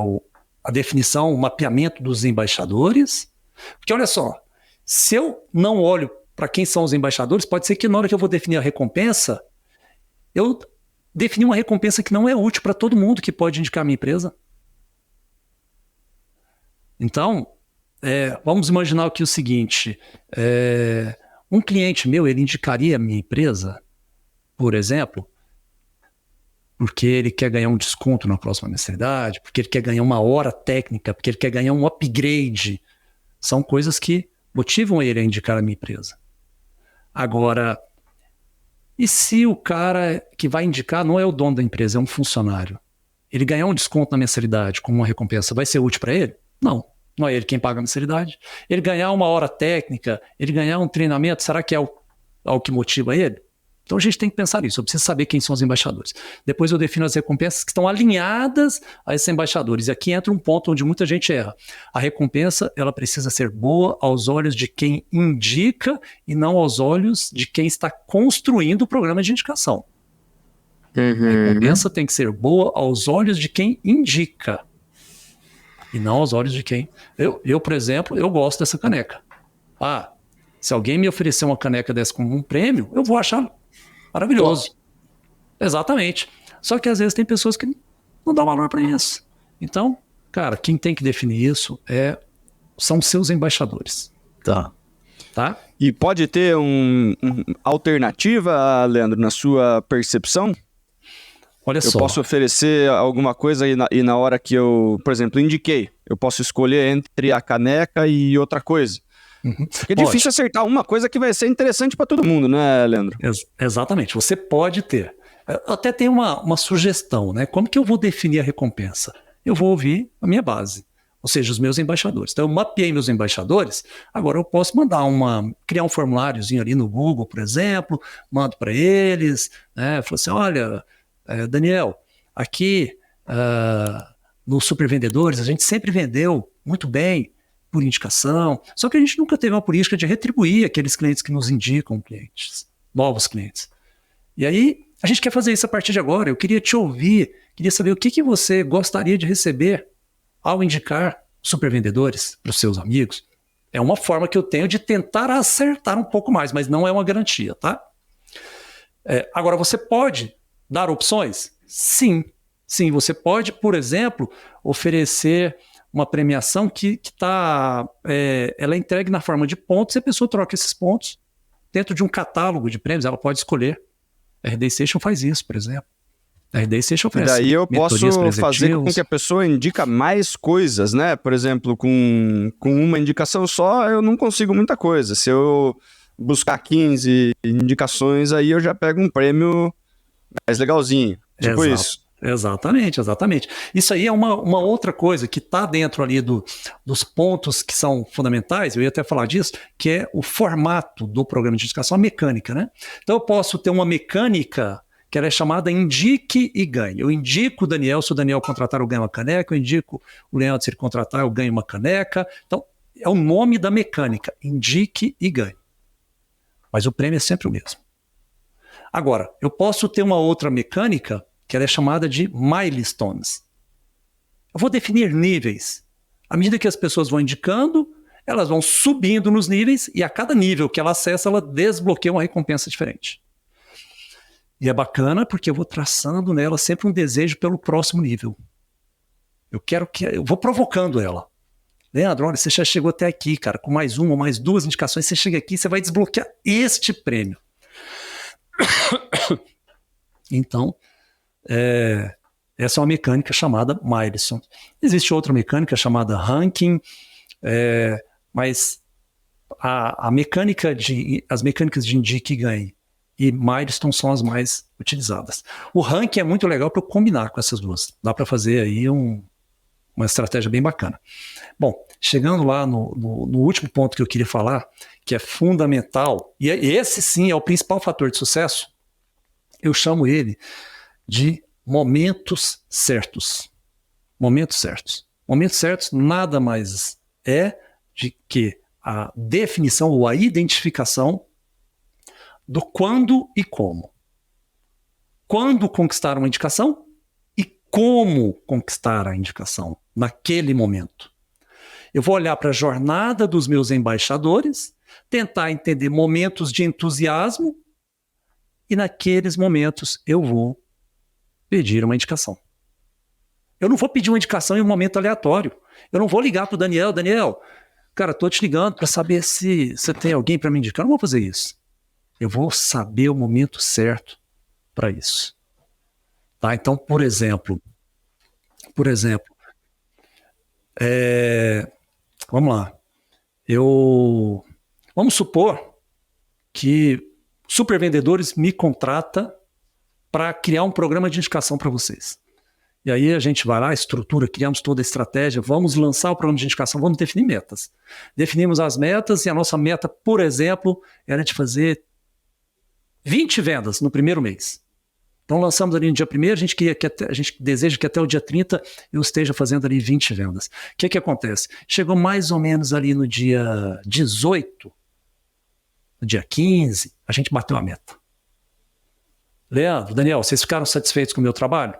a definição, o mapeamento dos embaixadores. Porque olha só, se eu não olho para quem são os embaixadores, pode ser que na hora que eu vou definir a recompensa, eu defini uma recompensa que não é útil para todo mundo que pode indicar a minha empresa. Então, vamos imaginar aqui o seguinte, um cliente meu, ele indicaria a minha empresa, por exemplo, porque ele quer ganhar um desconto na próxima mensalidade, porque ele quer ganhar uma hora técnica, porque ele quer ganhar um upgrade. São coisas que motivam ele a indicar a minha empresa. Agora, e se o cara que vai indicar não é o dono da empresa, é um funcionário? Ele ganhar um desconto na mensalidade como uma recompensa, vai ser útil para ele? Não. Não é ele quem paga a mensalidade. Ele ganhar uma hora técnica, ele ganhar um treinamento, será que é o que motiva ele? Então a gente tem que pensar nisso, eu preciso saber quem são os embaixadores. Depois eu defino as recompensas que estão alinhadas a esses embaixadores. E aqui entra um ponto onde muita gente erra. A recompensa, ela precisa ser boa aos olhos de quem indica e não aos olhos de quem está construindo o programa de indicação. A recompensa tem que ser boa aos olhos de quem indica e não aos olhos de quem... Eu, por exemplo, eu gosto dessa caneca. Se alguém me oferecer uma caneca dessa como um prêmio, eu vou achar maravilhoso. Exatamente. Só que às vezes tem pessoas que não dão valor para isso. Então, cara, quem tem que definir isso são seus embaixadores. Tá? E pode ter uma alternativa, Leandro, na sua percepção? Olha só. Eu posso oferecer alguma coisa e na hora que eu, por exemplo, indiquei, eu posso escolher entre a caneca e outra coisa. Porque é difícil acertar uma coisa que vai ser interessante para todo mundo, né, Leandro? Exatamente, você pode ter. Eu até tenho uma sugestão, né? Como que eu vou definir a recompensa? Eu vou ouvir a minha base, ou seja, os meus embaixadores. Então eu mapeei meus embaixadores, agora eu posso criar um formuláriozinho ali no Google, por exemplo, mando para eles, né? Falo assim, olha, Daniel, aqui no Super Vendedores a gente sempre vendeu muito bem, por indicação, só que a gente nunca teve uma política de retribuir aqueles clientes que nos indicam clientes, novos clientes. E aí, a gente quer fazer isso a partir de agora. Eu queria te ouvir, queria saber o que você gostaria de receber ao indicar supervendedores para os seus amigos. É uma forma que eu tenho de tentar acertar um pouco mais, mas não é uma garantia, tá? Agora, você pode dar opções? Sim. Sim, você pode, por exemplo, oferecer uma premiação que ela é entregue na forma de pontos e a pessoa troca esses pontos dentro de um catálogo de prêmios, ela pode escolher. A RD Station faz isso, por exemplo. A RD Station oferece. E daí eu posso fazer com que a pessoa indica mais coisas, né? Por exemplo, com uma indicação só, eu não consigo muita coisa. Se eu buscar 15 indicações, aí eu já pego um prêmio mais legalzinho. Tipo isso. Exatamente. Isso aí é uma outra coisa que está dentro ali dos pontos que são fundamentais, eu ia até falar disso, que é o formato do programa de indicação, a mecânica, né? Então eu posso ter uma mecânica que ela é chamada indique e ganhe. Eu indico o Daniel, se o Daniel contratar eu ganho uma caneca, eu indico o Leandro, se ele contratar eu ganho uma caneca. Então é o nome da mecânica, indique e ganhe. Mas o prêmio é sempre o mesmo. Agora, eu posso ter uma outra mecânica que ela é chamada de milestones. Eu vou definir níveis. À medida que as pessoas vão indicando, elas vão subindo nos níveis e a cada nível que ela acessa, ela desbloqueia uma recompensa diferente. E é bacana porque eu vou traçando nela sempre um desejo pelo próximo nível. Eu vou provocando ela. Leandro, olha, você já chegou até aqui, cara, com mais uma ou mais duas indicações, você chega aqui, você vai desbloquear este prêmio. Então, essa é uma mecânica chamada milestone. Existe outra mecânica chamada ranking, mas as mecânicas de indique e ganhe e milestone são as mais utilizadas. O ranking é muito legal para eu combinar com essas duas. Dá para fazer aí uma estratégia bem bacana. Bom, chegando lá no último ponto que eu queria falar, que é fundamental, e esse sim é o principal fator de sucesso, Eu chamo ele de momentos certos. Momentos certos. Momentos certos nada mais é de que a definição ou a identificação do quando e como. Quando conquistar uma indicação e como conquistar a indicação naquele momento. Eu vou olhar para a jornada dos meus embaixadores, tentar entender momentos de entusiasmo e naqueles momentos eu vou pedir uma indicação. Eu não vou pedir uma indicação em um momento aleatório. Eu não vou ligar para o Daniel, cara, estou te ligando para saber se você tem alguém para me indicar. Eu não vou fazer isso. Eu vou saber o momento certo para isso. Tá? Então, por exemplo, vamos lá. Vamos supor que Supervendedores me contrata para criar um programa de indicação para vocês. E aí a gente vai lá, estrutura, criamos toda a estratégia, vamos lançar o programa de indicação, vamos definir metas. Definimos as metas e a nossa meta, por exemplo, era de fazer 20 vendas no primeiro mês. Então lançamos ali no dia 1º, a gente deseja que até o dia 30 eu esteja fazendo ali 20 vendas. O que acontece? Chegou mais ou menos ali no dia 18, no dia 15, a gente bateu a meta. Leandro, Daniel, vocês ficaram satisfeitos com o meu trabalho?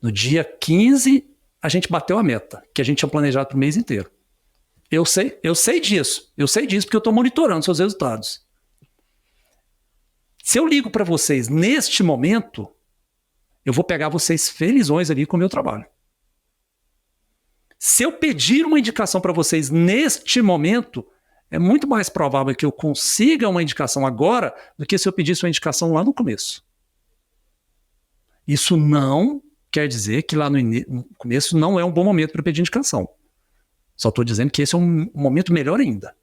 No dia 15, a gente bateu a meta, que a gente tinha planejado para o mês inteiro. Eu sei disso porque eu estou monitorando seus resultados. Se eu ligo para vocês neste momento, eu vou pegar vocês felizões ali com o meu trabalho. Se eu pedir uma indicação para vocês neste momento, é muito mais provável que eu consiga uma indicação agora do que se eu pedisse uma indicação lá no começo. Isso não quer dizer que lá no começo não é um bom momento para pedir indicação. Só estou dizendo que esse é um momento melhor ainda.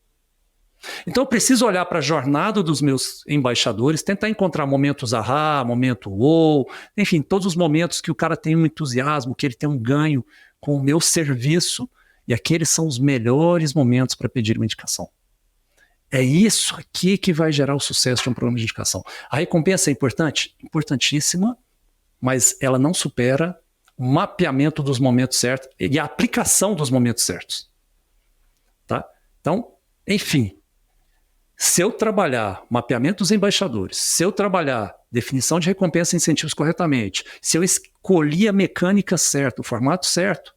Então eu preciso olhar para a jornada dos meus embaixadores, tentar encontrar momentos ahá, momento uou, enfim, todos os momentos que o cara tem um entusiasmo, que ele tem um ganho com o meu serviço, e aqueles são os melhores momentos para pedir uma indicação. É isso aqui que vai gerar o sucesso de um programa de indicação. A recompensa é importante? Importantíssima, mas ela não supera o mapeamento dos momentos certos e a aplicação dos momentos certos. Tá? Então, enfim, se eu trabalhar mapeamento dos embaixadores, se eu trabalhar definição de recompensa e incentivos corretamente, se eu escolhi a mecânica certa, o formato certo,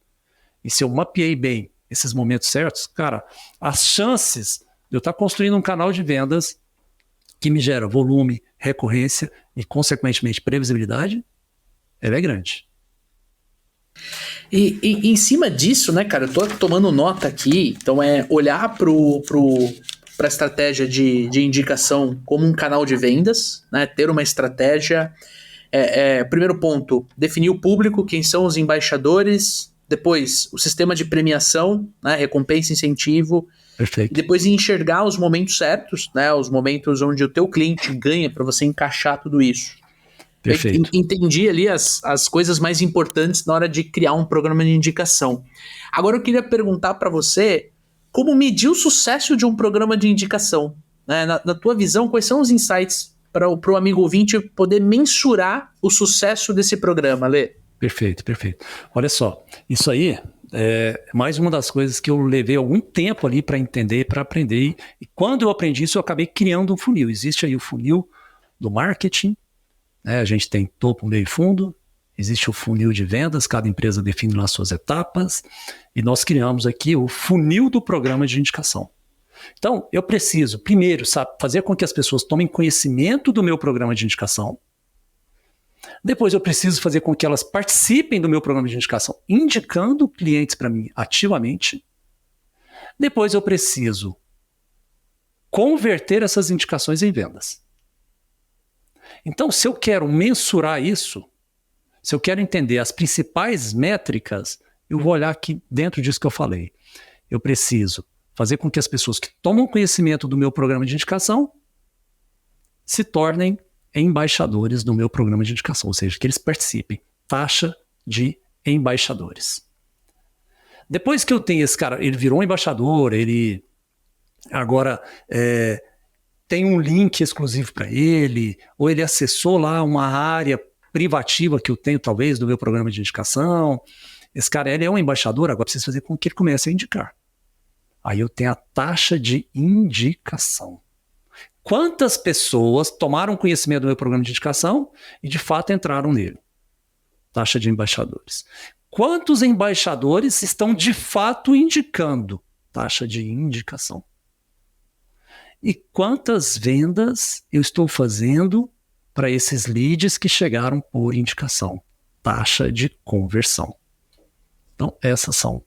e se eu mapeei bem esses momentos certos, cara, as chances de eu estar construindo um canal de vendas que me gera volume, recorrência e, consequentemente, previsibilidade, ela é grande. E em cima disso, né, cara, eu tô tomando nota aqui, então é olhar para a estratégia de indicação como um canal de vendas, né, ter uma estratégia. Primeiro ponto, definir o público, quem são os embaixadores, depois o sistema de premiação, né, recompensa, incentivo. Perfeito. E depois enxergar os momentos certos, né, os momentos onde o teu cliente ganha para você encaixar tudo isso. Perfeito. Eu entendi ali as coisas mais importantes na hora de criar um programa de indicação. Agora eu queria perguntar para você como medir o sucesso de um programa de indicação. Né? Na tua visão, quais são os insights para o amigo ouvinte poder mensurar o sucesso desse programa, Lê? Perfeito. Olha só, isso aí é mais uma das coisas que eu levei algum tempo ali para entender, para aprender. E quando eu aprendi isso, eu acabei criando um funil. Existe aí o funil do marketing, né? A gente tem topo, meio e fundo. Existe o funil de vendas, cada empresa define lá suas etapas. E nós criamos aqui o funil do programa de indicação. Então, eu preciso, primeiro, fazer com que as pessoas tomem conhecimento do meu programa de indicação. Depois eu preciso fazer com que elas participem do meu programa de indicação, indicando clientes para mim ativamente. Depois eu preciso converter essas indicações em vendas. Então, se eu quero mensurar isso, se eu quero entender as principais métricas, eu vou olhar aqui dentro disso que eu falei. Eu preciso fazer com que as pessoas que tomam conhecimento do meu programa de indicação se tornem embaixadores do meu programa de indicação, ou seja, que eles participem. Taxa de embaixadores. Depois que eu tenho esse cara, ele virou um embaixador, ele agora tem um link exclusivo para ele, ou ele acessou lá uma área privativa que eu tenho, talvez, do meu programa de indicação. Esse cara, ele é um embaixador, agora preciso fazer com que ele comece a indicar. Aí eu tenho a taxa de indicação. Quantas pessoas tomaram conhecimento do meu programa de indicação e, de fato, entraram nele? Taxa de embaixadores. Quantos embaixadores estão, de fato, indicando? Taxa de indicação. E quantas vendas eu estou fazendo para esses leads que chegaram por indicação? Taxa de conversão. Então, essas são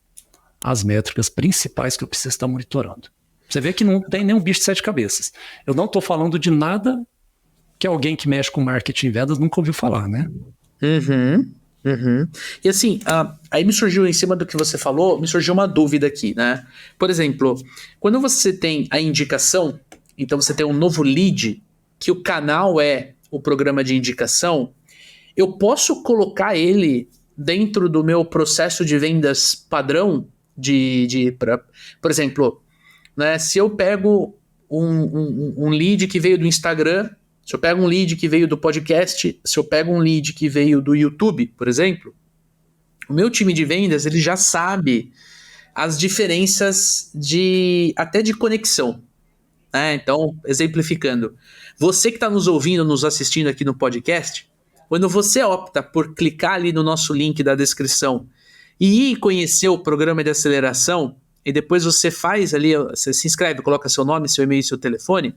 as métricas principais que eu preciso estar monitorando. Você vê que não tem nenhum bicho de 7 cabeças. Eu não estou falando de nada que alguém que mexe com marketing e vendas nunca ouviu falar, né? E assim, aí me surgiu, em cima do que você falou, me surgiu uma dúvida aqui, né? Por exemplo, quando você tem a indicação, então você tem um novo lead, que o canal é o programa de indicação, eu posso colocar ele dentro do meu processo de vendas padrão por exemplo, né, se eu pego um lead que veio do Instagram, se eu pego um lead que veio do podcast, se eu pego um lead que veio do YouTube, por exemplo, o meu time de vendas, ele já sabe as diferenças até de conexão. Né? Então, exemplificando, você que está nos ouvindo, nos assistindo aqui no podcast, quando você opta por clicar ali no nosso link da descrição e ir conhecer o programa de aceleração, e depois você faz ali, você se inscreve, coloca seu nome, seu e-mail e seu telefone,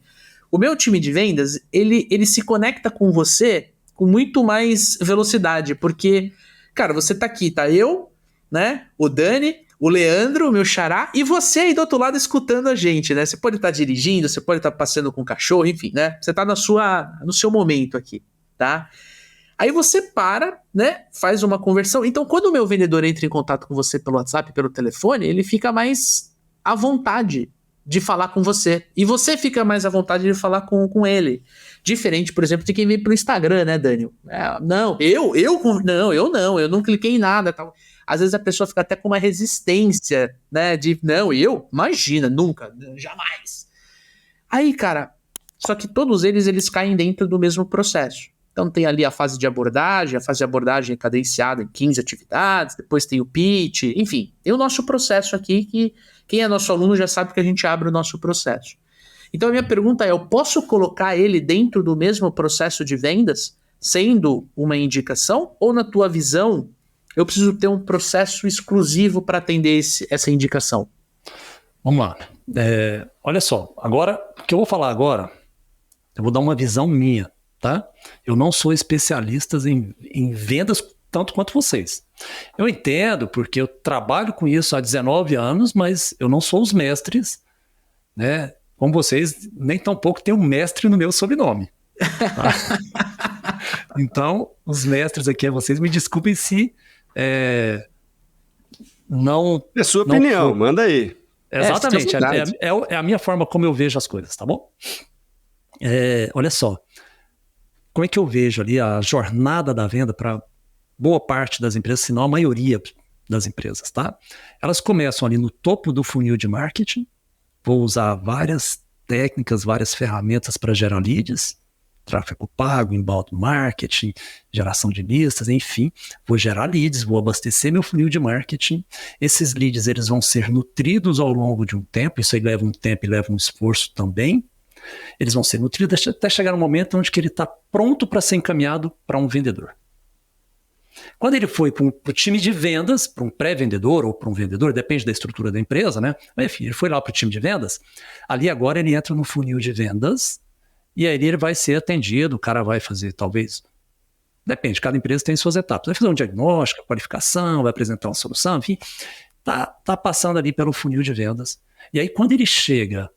o meu time de vendas, ele se conecta com você com muito mais velocidade, porque, cara, você tá aqui, tá eu, né, o Dani, o Leandro, o meu xará, e você aí do outro lado escutando a gente, né? Você pode estar dirigindo, você pode estar passeando com o cachorro, enfim, né? Você tá no seu momento aqui, tá? Aí você para, né, faz uma conversão. Então, quando o meu vendedor entra em contato com você pelo WhatsApp, pelo telefone, ele fica mais à vontade de falar com você. E você fica mais à vontade de falar com ele. Diferente, por exemplo, de quem vem pelo Instagram, né, Daniel? Eu não cliquei em nada, tal. Às vezes a pessoa fica até com uma resistência, né, imagina, nunca, jamais. Aí, cara, só que todos eles caem dentro do mesmo processo. Então tem ali a fase de abordagem é cadenciada em 15 atividades, depois tem o pitch, enfim, tem o nosso processo aqui, que quem é nosso aluno já sabe que a gente abre o nosso processo. Então a minha pergunta é, eu posso colocar ele dentro do mesmo processo de vendas, sendo uma indicação, ou na tua visão, eu preciso ter um processo exclusivo para atender essa indicação? Vamos lá. Olha só, agora, o que eu vou falar agora, eu vou dar uma visão minha. Tá? Eu não sou especialista em vendas tanto quanto vocês. Eu entendo porque eu trabalho com isso há 19 anos, mas eu não sou os mestres, né? Como vocês, nem tão pouco tem um mestre no meu sobrenome. Tá? Então, os mestres aqui, vocês me desculpem se não... É sua opinião, manda aí. Exatamente, é a minha forma como eu vejo as coisas, tá bom? Olha só. Como é que eu vejo ali a jornada da venda para boa parte das empresas, se não a maioria das empresas, tá? Elas começam ali no topo do funil de marketing, vou usar várias técnicas, várias ferramentas para gerar leads, tráfego pago, inbound marketing, geração de listas, enfim, vou gerar leads, vou abastecer meu funil de marketing, esses leads eles vão ser nutridos ao longo de um tempo, isso aí leva um tempo e leva um esforço também. Eles vão ser nutridos até chegar no momento onde que ele está pronto para ser encaminhado para um vendedor. Quando ele foi para o time de vendas, para um pré-vendedor ou para um vendedor, depende da estrutura da empresa, né? Mas enfim, ele foi lá para o time de vendas, ali agora ele entra no funil de vendas e aí ele vai ser atendido, o cara vai fazer talvez, depende, cada empresa tem suas etapas, vai fazer um diagnóstico, qualificação, vai apresentar uma solução, enfim, tá passando ali pelo funil de vendas. E aí quando ele chega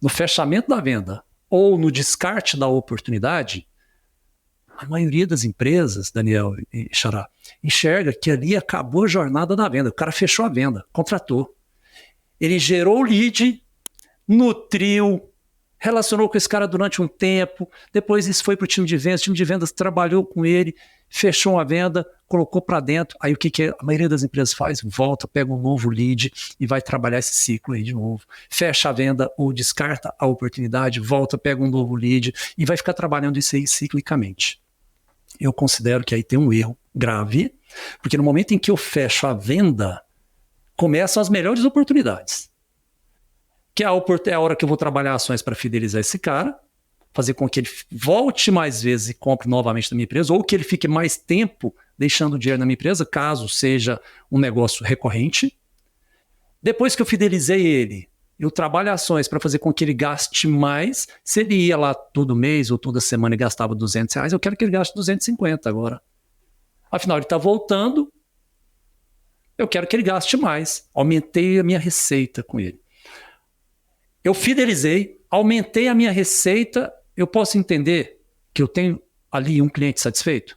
no fechamento da venda ou no descarte da oportunidade, a maioria das empresas, Daniel e Xará, enxerga que ali acabou a jornada da venda. O cara fechou a venda, contratou. Ele gerou o lead, nutriu, relacionou com esse cara durante um tempo, depois isso foi para o time de vendas trabalhou com ele, fechou a venda, colocou para dentro, aí o que a maioria das empresas faz? Volta, pega um novo lead e vai trabalhar esse ciclo aí de novo. Fecha a venda ou descarta a oportunidade, volta, pega um novo lead e vai ficar trabalhando isso aí ciclicamente. Eu considero que aí tem um erro grave, porque no momento em que eu fecho a venda, começam as melhores oportunidades. Que é a hora que eu vou trabalhar ações para fidelizar esse cara, fazer com que ele volte mais vezes e compre novamente na minha empresa, ou que ele fique mais tempo deixando dinheiro na minha empresa, caso seja um negócio recorrente. Depois que eu fidelizei ele, eu trabalho ações para fazer com que ele gaste mais. Se ele ia lá todo mês ou toda semana e gastava R$200, eu quero que ele gaste 250 agora. Afinal, ele está voltando, eu quero que ele gaste mais. Aumentei a minha receita com ele. Eu fidelizei, aumentei a minha receita, eu posso entender que eu tenho ali um cliente satisfeito?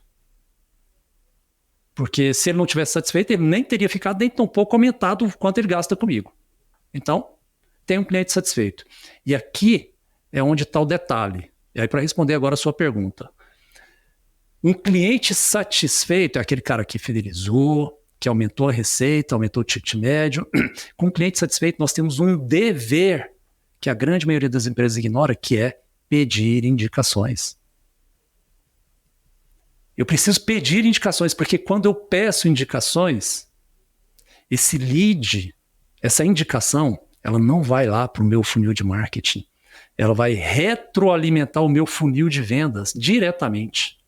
Porque se ele não tivesse satisfeito, ele nem teria ficado nem tão pouco aumentado o quanto ele gasta comigo. Então, tem um cliente satisfeito. E aqui é onde está o detalhe. E aí, para responder agora a sua pergunta. Um cliente satisfeito é aquele cara que fidelizou, que aumentou a receita, aumentou o ticket médio. Com um cliente satisfeito, nós temos um dever que a grande maioria das empresas ignora, que é pedir indicações. Eu preciso pedir indicações, porque quando eu peço indicações, esse lead, essa indicação, ela não vai lá para o meu funil de marketing. Ela vai retroalimentar o meu funil de vendas diretamente.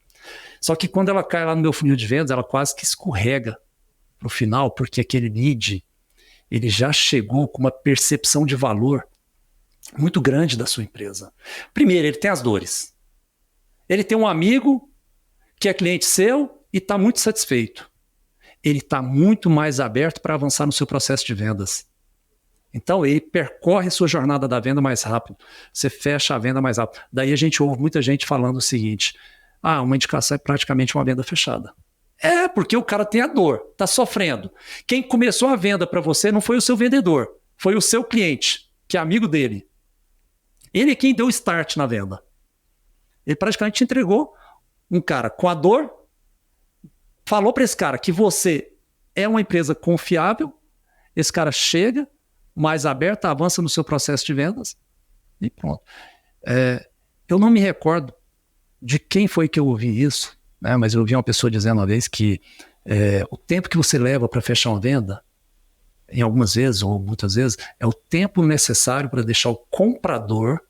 Só que quando ela cai lá no meu funil de vendas, ela quase que escorrega para o final, porque aquele lead, ele já chegou com uma percepção de valor muito grande da sua empresa. Primeiro, ele tem as dores. Ele tem um amigo que é cliente seu e está muito satisfeito. Ele está muito mais aberto para avançar no seu processo de vendas. Então, ele percorre a sua jornada da venda mais rápido. Você fecha a venda mais rápido. Daí a gente ouve muita gente falando o seguinte: uma indicação é praticamente uma venda fechada. É, porque o cara tem a dor, está sofrendo. Quem começou a venda para você não foi o seu vendedor, foi o seu cliente, que é amigo dele. Ele é quem deu o start na venda. Ele praticamente te entregou um cara com a dor, falou para esse cara que você é uma empresa confiável, esse cara chega, mais aberto, avança no seu processo de vendas e pronto. Eu não me recordo de quem foi que eu ouvi isso, né, mas eu ouvi uma pessoa dizendo uma vez que o tempo que você leva para fechar uma venda, em algumas vezes ou muitas vezes, é o tempo necessário para deixar o comprador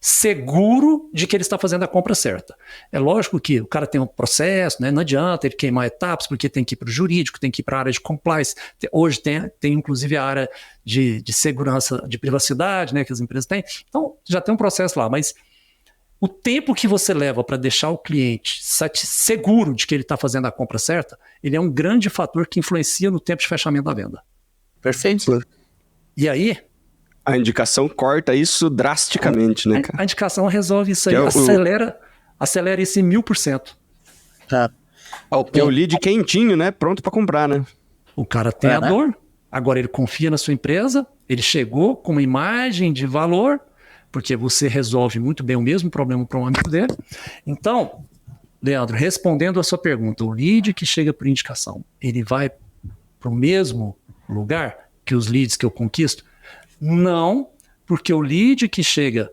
seguro de que ele está fazendo a compra certa. É lógico que o cara tem um processo, né? Não adianta ele queimar etapas, porque tem que ir para o jurídico, tem que ir para a área de compliance. Hoje tem inclusive a área de segurança, de privacidade, né, que as empresas têm. Então, já tem um processo lá, mas o tempo que você leva para deixar o cliente seguro de que ele está fazendo a compra certa, ele é um grande fator que influencia no tempo de fechamento da venda. Perfeito. E aí, a indicação corta isso drasticamente, né, cara? A indicação resolve isso aí, acelera isso em 1000%. Tá. Que é o lead quentinho, né? Pronto para comprar, né? O cara tem a dor, agora ele confia na sua empresa, ele chegou com uma imagem de valor, porque você resolve muito bem o mesmo problema para um amigo dele. Então, Leandro, respondendo a sua pergunta, o lead que chega por indicação, ele vai para o mesmo lugar que os leads que eu conquisto? Não, porque o lead que chega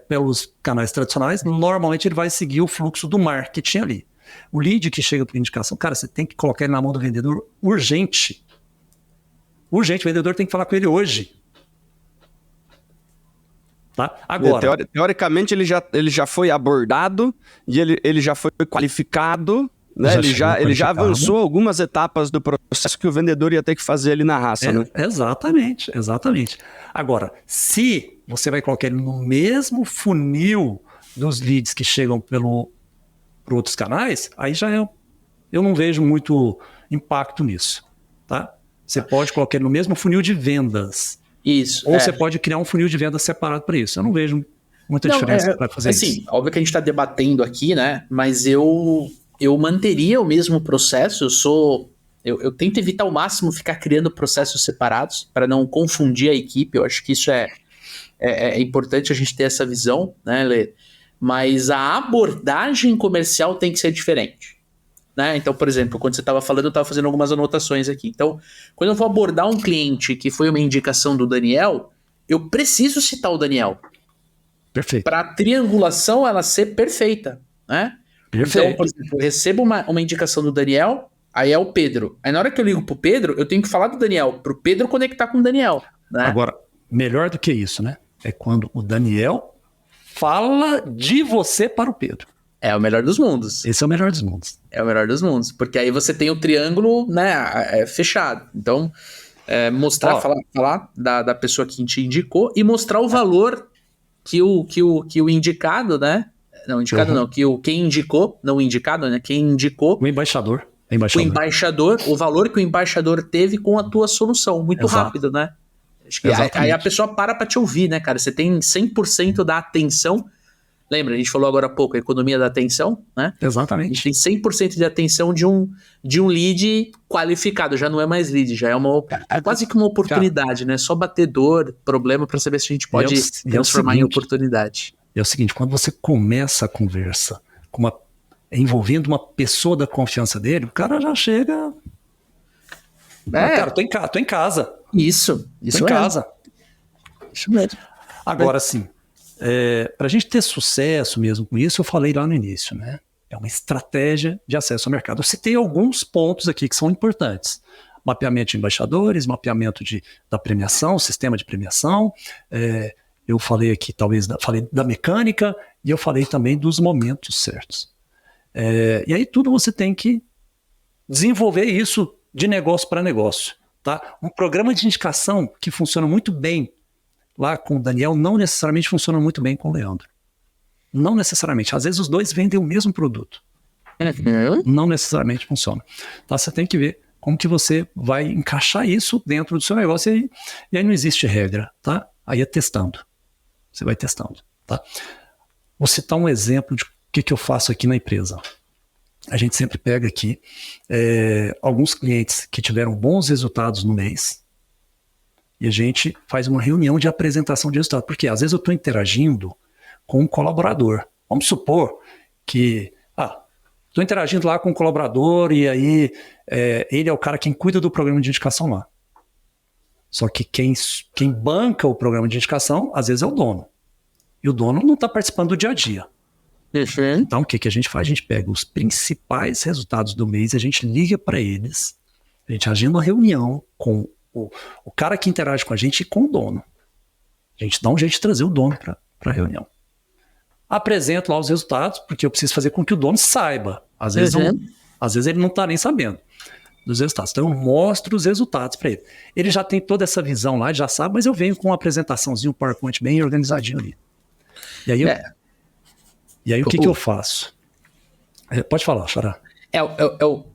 pelos canais tradicionais, normalmente ele vai seguir o fluxo do marketing ali. O lead que chega por indicação, cara, você tem que colocar ele na mão do vendedor urgente. Urgente, o vendedor tem que falar com ele hoje. Tá? Agora, teoricamente ele já foi abordado e ele já foi qualificado, né? Ele já avançou algumas etapas do processo que o vendedor ia ter que fazer ali na raça, né? Exatamente. Agora, se você vai colocar ele no mesmo funil dos leads que chegam por outros canais, aí já eu não vejo muito impacto nisso, tá? Você pode colocar ele no mesmo funil de vendas. Isso. Ou você pode criar um funil de vendas separado para isso. Eu não vejo muita diferença para fazer isso. Assim, óbvio que a gente está debatendo aqui, né? Mas eu manteria o mesmo processo. Eu tento evitar ao máximo ficar criando processos separados para não confundir a equipe. Eu acho que isso é importante a gente ter essa visão, né, Lê? Mas a abordagem comercial tem que ser diferente. né? Então, por exemplo, quando você estava falando, eu estava fazendo algumas anotações aqui. Então, quando eu vou abordar um cliente que foi uma indicação do Daniel, eu preciso citar o Daniel. Perfeito. Para a triangulação ela ser perfeita, né? Perfeito. Então, por exemplo, eu recebo uma indicação do Daniel, aí é o Pedro. Aí na hora que eu ligo pro Pedro, eu tenho que falar do Daniel, pro Pedro conectar com o Daniel, né? Agora, melhor do que isso, né? É quando o Daniel fala de você para o Pedro. É o melhor dos mundos. Esse é o melhor dos mundos. É o melhor dos mundos. Porque aí você tem o triângulo, né, fechado. Então, mostrar, falar da pessoa que te indicou e mostrar o valor que o indicado, né? Não, indicado não, quem indicou, não o indicado, né? Quem indicou. O embaixador. O embaixador, o valor que o embaixador teve com a tua solução. Muito rápido, né? Acho que aí a pessoa para te ouvir, né, cara? Você tem 100% da atenção. Lembra, a gente falou agora há pouco, a economia da atenção, né? Exatamente. A gente tem 100% de atenção de um lead qualificado. Já não é mais lead, já é quase que uma oportunidade, né? Só batedor, problema para saber se a gente pode transformar em oportunidade. É o seguinte, quando você começa a conversa envolvendo uma pessoa da confiança dele, o cara já chega... Cara, tô em casa. Isso tô em casa. Isso mesmo. Agora, sim, para a gente ter sucesso mesmo com isso, eu falei lá no início, né? É uma estratégia de acesso ao mercado. Eu citei alguns pontos aqui que são importantes. Mapeamento de embaixadores, mapeamento da premiação, sistema de premiação. Eu falei aqui, falei da mecânica e eu falei também dos momentos certos. E aí tudo você tem que desenvolver isso de negócio para negócio. Tá? Um programa de indicação que funciona muito bem lá com o Daniel não necessariamente funciona muito bem com o Leandro. Não necessariamente. Às vezes os dois vendem o mesmo produto. Não necessariamente funciona. Tá? Você tem que ver como que você vai encaixar isso dentro do seu negócio e aí não existe regra. Tá? Aí é testando. Você vai testando. Tá? Vou citar um exemplo de o que eu faço aqui na empresa. A gente sempre pega aqui alguns clientes que tiveram bons resultados no mês e a gente faz uma reunião de apresentação de resultado. Porque às vezes eu estou interagindo com um colaborador. Vamos supor que estou interagindo lá com um colaborador e aí ele é o cara quem cuida do programa de indicação lá. Só que quem banca o programa de indicação, às vezes é o dono. E o dono não está participando do dia a dia. Então, o que a gente faz? A gente pega os principais resultados do mês, a gente liga para eles, a gente agenda uma reunião com o cara que interage com a gente e com o dono. A gente dá um jeito de trazer o dono para a reunião. Apresento lá os resultados, porque eu preciso fazer com que o dono saiba. Às vezes ele não está nem sabendo dos resultados. Então, eu mostro os resultados para ele. Ele já tem toda essa visão lá, já sabe, mas eu venho com uma apresentaçãozinha, um PowerPoint bem organizadinho ali. E aí, o que eu faço? Pode falar, Xará.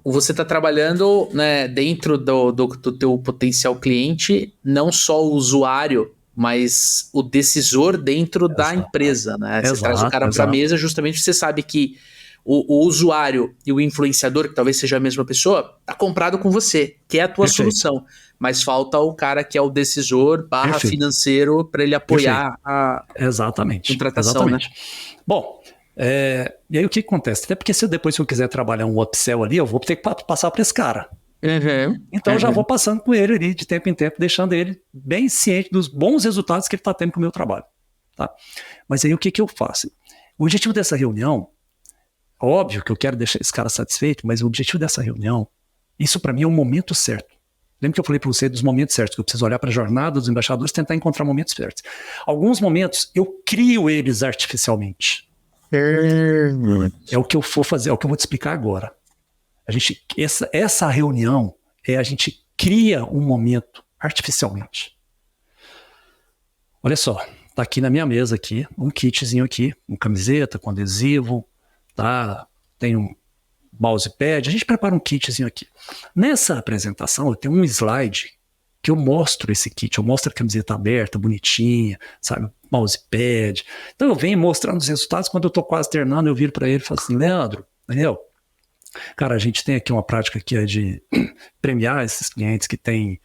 Você está trabalhando, né, dentro do teu potencial cliente, não só o usuário, mas o decisor dentro da empresa, né? Você traz o cara para a mesa justamente porque você sabe que o usuário e o influenciador, que talvez seja a mesma pessoa, está comprado com você, que é a tua solução. Mas falta o cara que é o decisor / financeiro para ele apoiar a contratação, né? Bom, e aí o que acontece? Até porque depois se eu quiser trabalhar um upsell ali, eu vou ter que passar para esse cara. Então eu já vou passando com ele ali de tempo em tempo, deixando ele bem ciente dos bons resultados que ele está tendo com o meu trabalho. Tá? Mas aí o que eu faço? O objetivo dessa reunião, óbvio que eu quero deixar esse cara satisfeito, mas o objetivo dessa reunião, isso para mim é o momento certo. Lembra que eu falei para você dos momentos certos, que eu preciso olhar para a jornada dos embaixadores e tentar encontrar momentos certos. Alguns momentos eu crio eles artificialmente. É o que eu vou fazer, é o que eu vou te explicar agora. Essa reunião a gente cria um momento artificialmente. Olha só, tá aqui na minha mesa aqui, um kitzinho aqui, uma camiseta com adesivo, tá? Tem um mousepad, a gente prepara um kitzinho aqui. Nessa apresentação eu tenho um slide que eu mostro esse kit, eu mostro a camiseta aberta, bonitinha, sabe, mousepad. Então eu venho mostrando os resultados, quando eu tô quase terminando eu viro para ele e falo assim, Daniel, cara, a gente tem aqui uma prática que é de premiar esses clientes que têm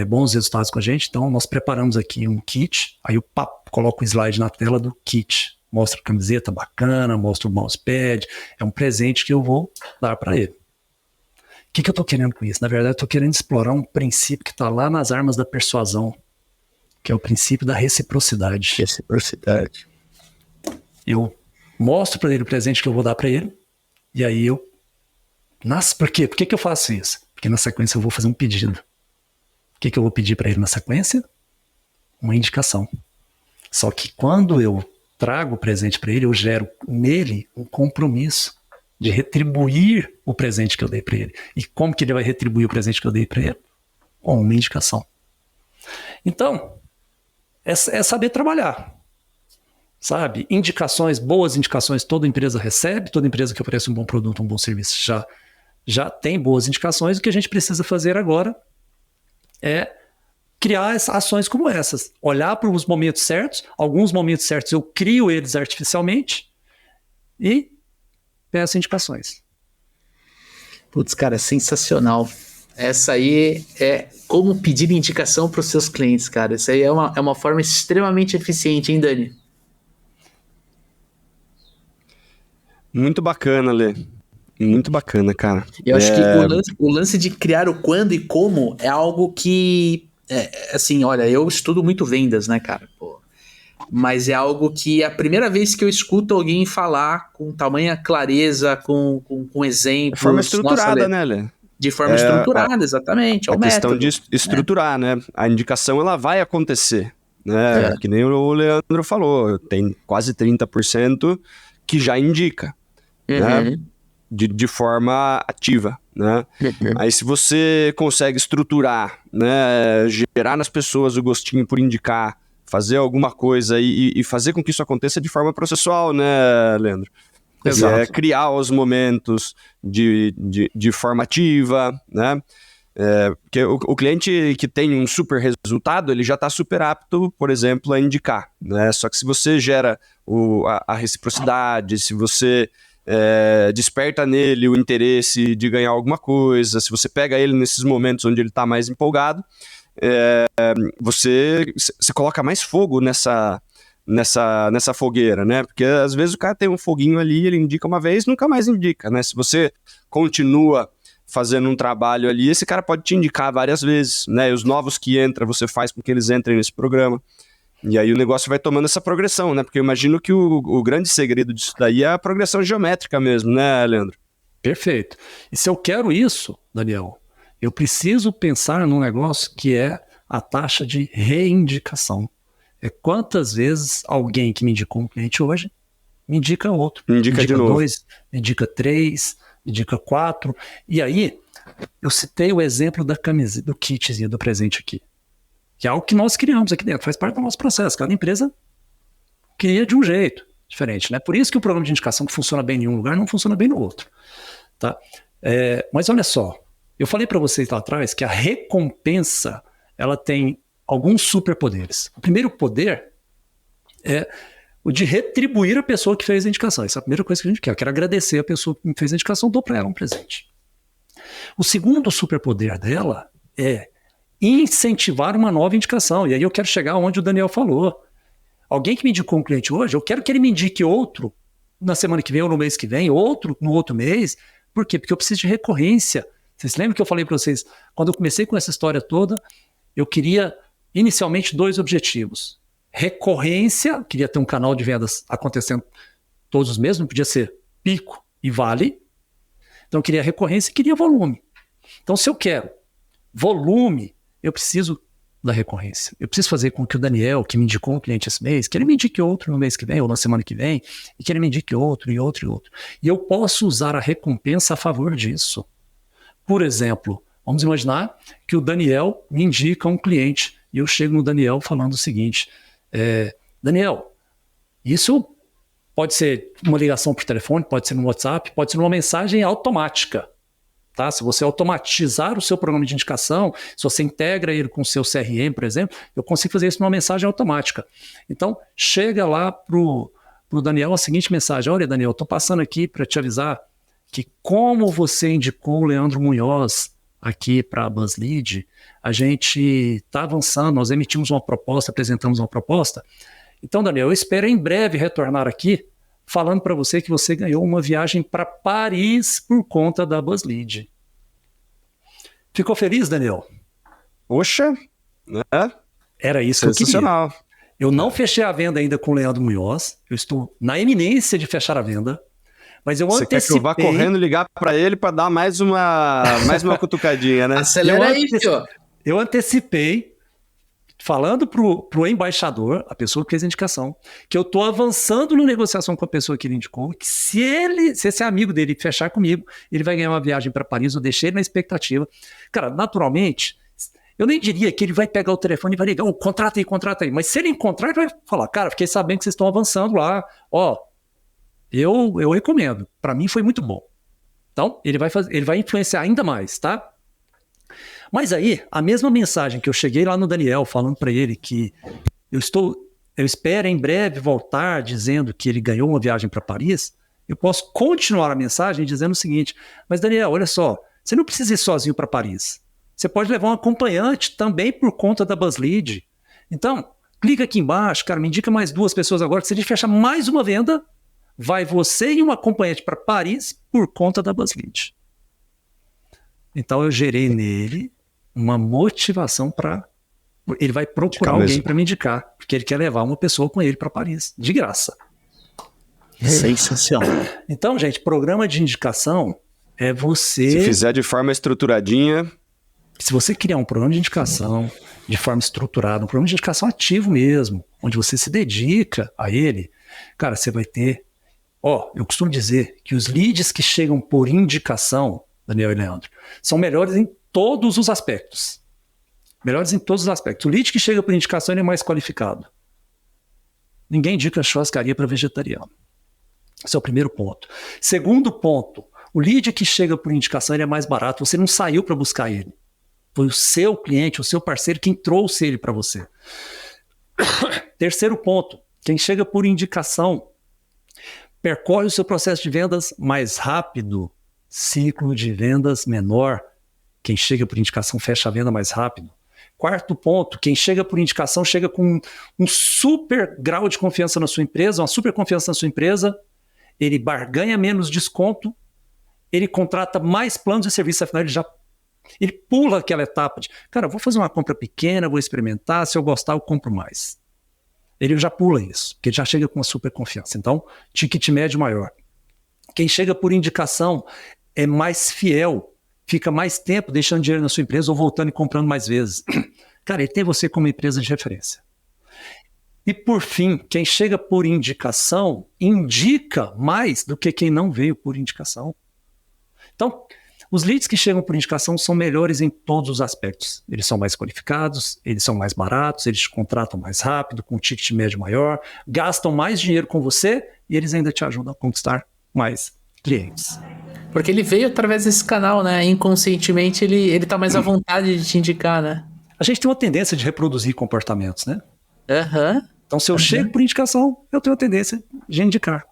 bons resultados com a gente, então nós preparamos aqui um kit, aí eu coloco o slide na tela do kit, mostro a camiseta bacana, mostro o mousepad, é um presente que eu vou dar para ele. que eu estou querendo com isso? Na verdade, eu estou querendo explorar um princípio que está lá nas armas da persuasão, que é o princípio da reciprocidade. Reciprocidade. Eu mostro para ele o presente que eu vou dar para ele, e aí eu... Por quê? Por que eu faço isso? Porque na sequência eu vou fazer um pedido. O que eu vou pedir para ele na sequência? Uma indicação. Só que quando eu trago o presente para ele, eu gero nele um compromisso de retribuir o presente que eu dei para ele. E como que ele vai retribuir o presente que eu dei para ele? Com uma indicação. Então, é saber trabalhar. Sabe? Indicações, boas indicações, toda empresa recebe, toda empresa que oferece um bom produto, um bom serviço já tem boas indicações. O que a gente precisa fazer agora é criar ações como essas. Olhar para os momentos certos, alguns momentos certos eu crio eles artificialmente e peço indicações. Putz, cara, sensacional. Essa aí é como pedir indicação para os seus clientes, cara. Essa aí é uma forma extremamente eficiente, hein, Dani? Muito bacana, Lê. Muito bacana, cara. Eu acho que o lance de criar o quando e como é algo que, assim, olha, eu estudo muito vendas, né, cara? Pô, mas é algo que é a primeira vez que eu escuto alguém falar com tamanha clareza, com exemplos. De forma estruturada, né, Lê? De forma estruturada, exatamente. É a questão de estruturar, né? A indicação, ela vai acontecer, né? Que nem o Leandro falou, tem quase 30% que já indica, né? De forma ativa, né? Aí se você consegue estruturar, né? Gerar nas pessoas o gostinho por indicar, fazer alguma coisa e fazer com que isso aconteça de forma processual, né, Leandro? Exato. Criar os momentos de forma ativa, né? Porque o cliente que tem um super resultado, ele já está super apto, por exemplo, a indicar, né? Só que se você gera a reciprocidade, se você desperta nele o interesse de ganhar alguma coisa, se você pega ele nesses momentos onde ele está mais empolgado, você coloca mais fogo nessa fogueira, né? Porque às vezes o cara tem um foguinho ali, ele indica uma vez, nunca mais indica, né? Se você continua fazendo um trabalho ali, esse cara pode te indicar várias vezes, né? E os novos que entram, você faz com que eles entrem nesse programa. E aí o negócio vai tomando essa progressão, né? Porque eu imagino que o grande segredo disso daí é a progressão geométrica mesmo, né, Leandro? Perfeito. E se eu quero isso, Daniel, eu preciso pensar num negócio que é a taxa de reindicação. É quantas vezes alguém que me indicou um cliente hoje me indica outro. Me indica de novo. 2, me indica 3, me indica 4. E aí, eu citei o exemplo da camiseta, do kitzinho, do presente aqui. Que é algo que nós criamos aqui dentro, faz parte do nosso processo. Cada empresa cria de um jeito diferente, né? Por isso que o programa de indicação que funciona bem em um lugar não funciona bem no outro. Tá? Mas olha só, eu falei para vocês lá atrás que a recompensa ela tem alguns superpoderes. O primeiro poder é o de retribuir a pessoa que fez a indicação. Essa é a primeira coisa que a gente quer. Eu quero agradecer a pessoa que me fez a indicação, dou para ela um presente. O segundo superpoder dela é incentivar uma nova indicação. E aí eu quero chegar onde o Daniel falou. Alguém que me indicou um cliente hoje, eu quero que ele me indique outro na semana que vem ou no mês que vem, outro no outro mês. Por quê? Porque eu preciso de recorrência. Vocês lembram que eu falei para vocês, quando eu comecei com essa história toda, eu queria inicialmente 2 objetivos. Recorrência, queria ter um canal de vendas acontecendo todos os meses, não podia ser pico e vale. Então eu queria recorrência e queria volume. Então se eu quero volume, eu preciso da recorrência. Eu preciso fazer com que o Daniel, que me indicou um cliente esse mês, que ele me indique outro no mês que vem ou na semana que vem, e que ele me indique outro e outro e outro. E eu posso usar a recompensa a favor disso. Por exemplo, vamos imaginar que o Daniel me indica um cliente e eu chego no Daniel falando o seguinte, Daniel, isso pode ser uma ligação por telefone, pode ser no WhatsApp, pode ser uma mensagem automática. Tá? Se você automatizar o seu programa de indicação, se você integra ele com o seu CRM, por exemplo, eu consigo fazer isso numa mensagem automática. Então, chega lá pro Daniel a seguinte mensagem, olha Daniel, estou passando aqui para te avisar que como você indicou o Leandro Munhoz aqui para a BuzzLead, a gente está avançando, nós emitimos uma proposta, apresentamos uma proposta. Então, Daniel, eu espero em breve retornar aqui falando para você que você ganhou uma viagem para Paris por conta da BuzzLead. Ficou feliz, Daniel? Poxa, né? Era isso que eu queria. Sensacional. Eu não fechei a venda ainda com o Leandro Munhoz. Eu estou na iminência de fechar a venda. Mas eu Você quer que eu vá correndo ligar para ele para dar mais uma cutucadinha, né? Acelera aí, tio. Eu antecipei, falando pro embaixador, a pessoa que fez a indicação, que eu tô avançando na negociação com a pessoa que ele indicou, que se esse amigo dele fechar comigo, ele vai ganhar uma viagem para Paris. Eu deixei ele na expectativa. Cara, naturalmente, eu nem diria que ele vai pegar o telefone e vai ligar, contrata aí. Mas se ele encontrar, ele vai falar, cara, fiquei sabendo que vocês estão avançando lá, eu recomendo. Para mim foi muito bom. Então, ele vai influenciar ainda mais, tá? Mas aí, a mesma mensagem que eu cheguei lá no Daniel, falando para ele que eu espero em breve voltar dizendo que ele ganhou uma viagem para Paris, eu posso continuar a mensagem dizendo o seguinte, mas Daniel, olha só, você não precisa ir sozinho para Paris. Você pode levar um acompanhante também por conta da BuzzLead. Então, clica aqui embaixo, cara, me indica mais 2 pessoas agora, que se a gente fechar mais uma venda, vai você e um acompanhante para Paris por conta da BuzzLead. Então eu gerei nele uma motivação para... Ele vai procurar alguém para me indicar, porque ele quer levar uma pessoa com ele para Paris, de graça. Sensacional. Então, gente, programa de indicação é você... Se fizer de forma estruturadinha... Se você criar um programa de indicação de forma estruturada, um programa de indicação ativo mesmo, onde você se dedica a ele, cara, você vai ter... eu costumo dizer que os leads que chegam por indicação, Daniel e Leandro, são melhores em todos os aspectos. Melhores em todos os aspectos. O lead que chega por indicação ele é mais qualificado. Ninguém indica churrascaria para vegetariano. Esse é o primeiro ponto. Segundo ponto, o lead que chega por indicação ele é mais barato. Você não saiu para buscar ele. Foi o seu cliente, o seu parceiro quem trouxe ele para você. Terceiro ponto, quem chega por indicação percorre o seu processo de vendas mais rápido, ciclo de vendas menor. Quem chega por indicação fecha a venda mais rápido. Quarto ponto, quem chega por indicação chega com um super grau de confiança na sua empresa, uma super confiança na sua empresa, ele barganha menos desconto, ele contrata mais planos de serviço, afinal ele pula aquela etapa de, cara, eu vou fazer uma compra pequena, vou experimentar, se eu gostar eu compro mais. Ele já pula isso, porque ele já chega com uma super confiança. Então, ticket médio maior. Quem chega por indicação é mais fiel, fica mais tempo deixando dinheiro na sua empresa ou voltando e comprando mais vezes. Cara, ele tem você como empresa de referência. E por fim, quem chega por indicação indica mais do que quem não veio por indicação. Então, os leads que chegam por indicação são melhores em todos os aspectos. Eles são mais qualificados, eles são mais baratos, eles te contratam mais rápido, com um ticket médio maior, gastam mais dinheiro com você e eles ainda te ajudam a conquistar mais clientes. Porque ele veio através desse canal, né? Inconscientemente ele tá mais à vontade de te indicar, né? A gente tem uma tendência de reproduzir comportamentos, né? Então, se eu chego por indicação, eu tenho a tendência de indicar.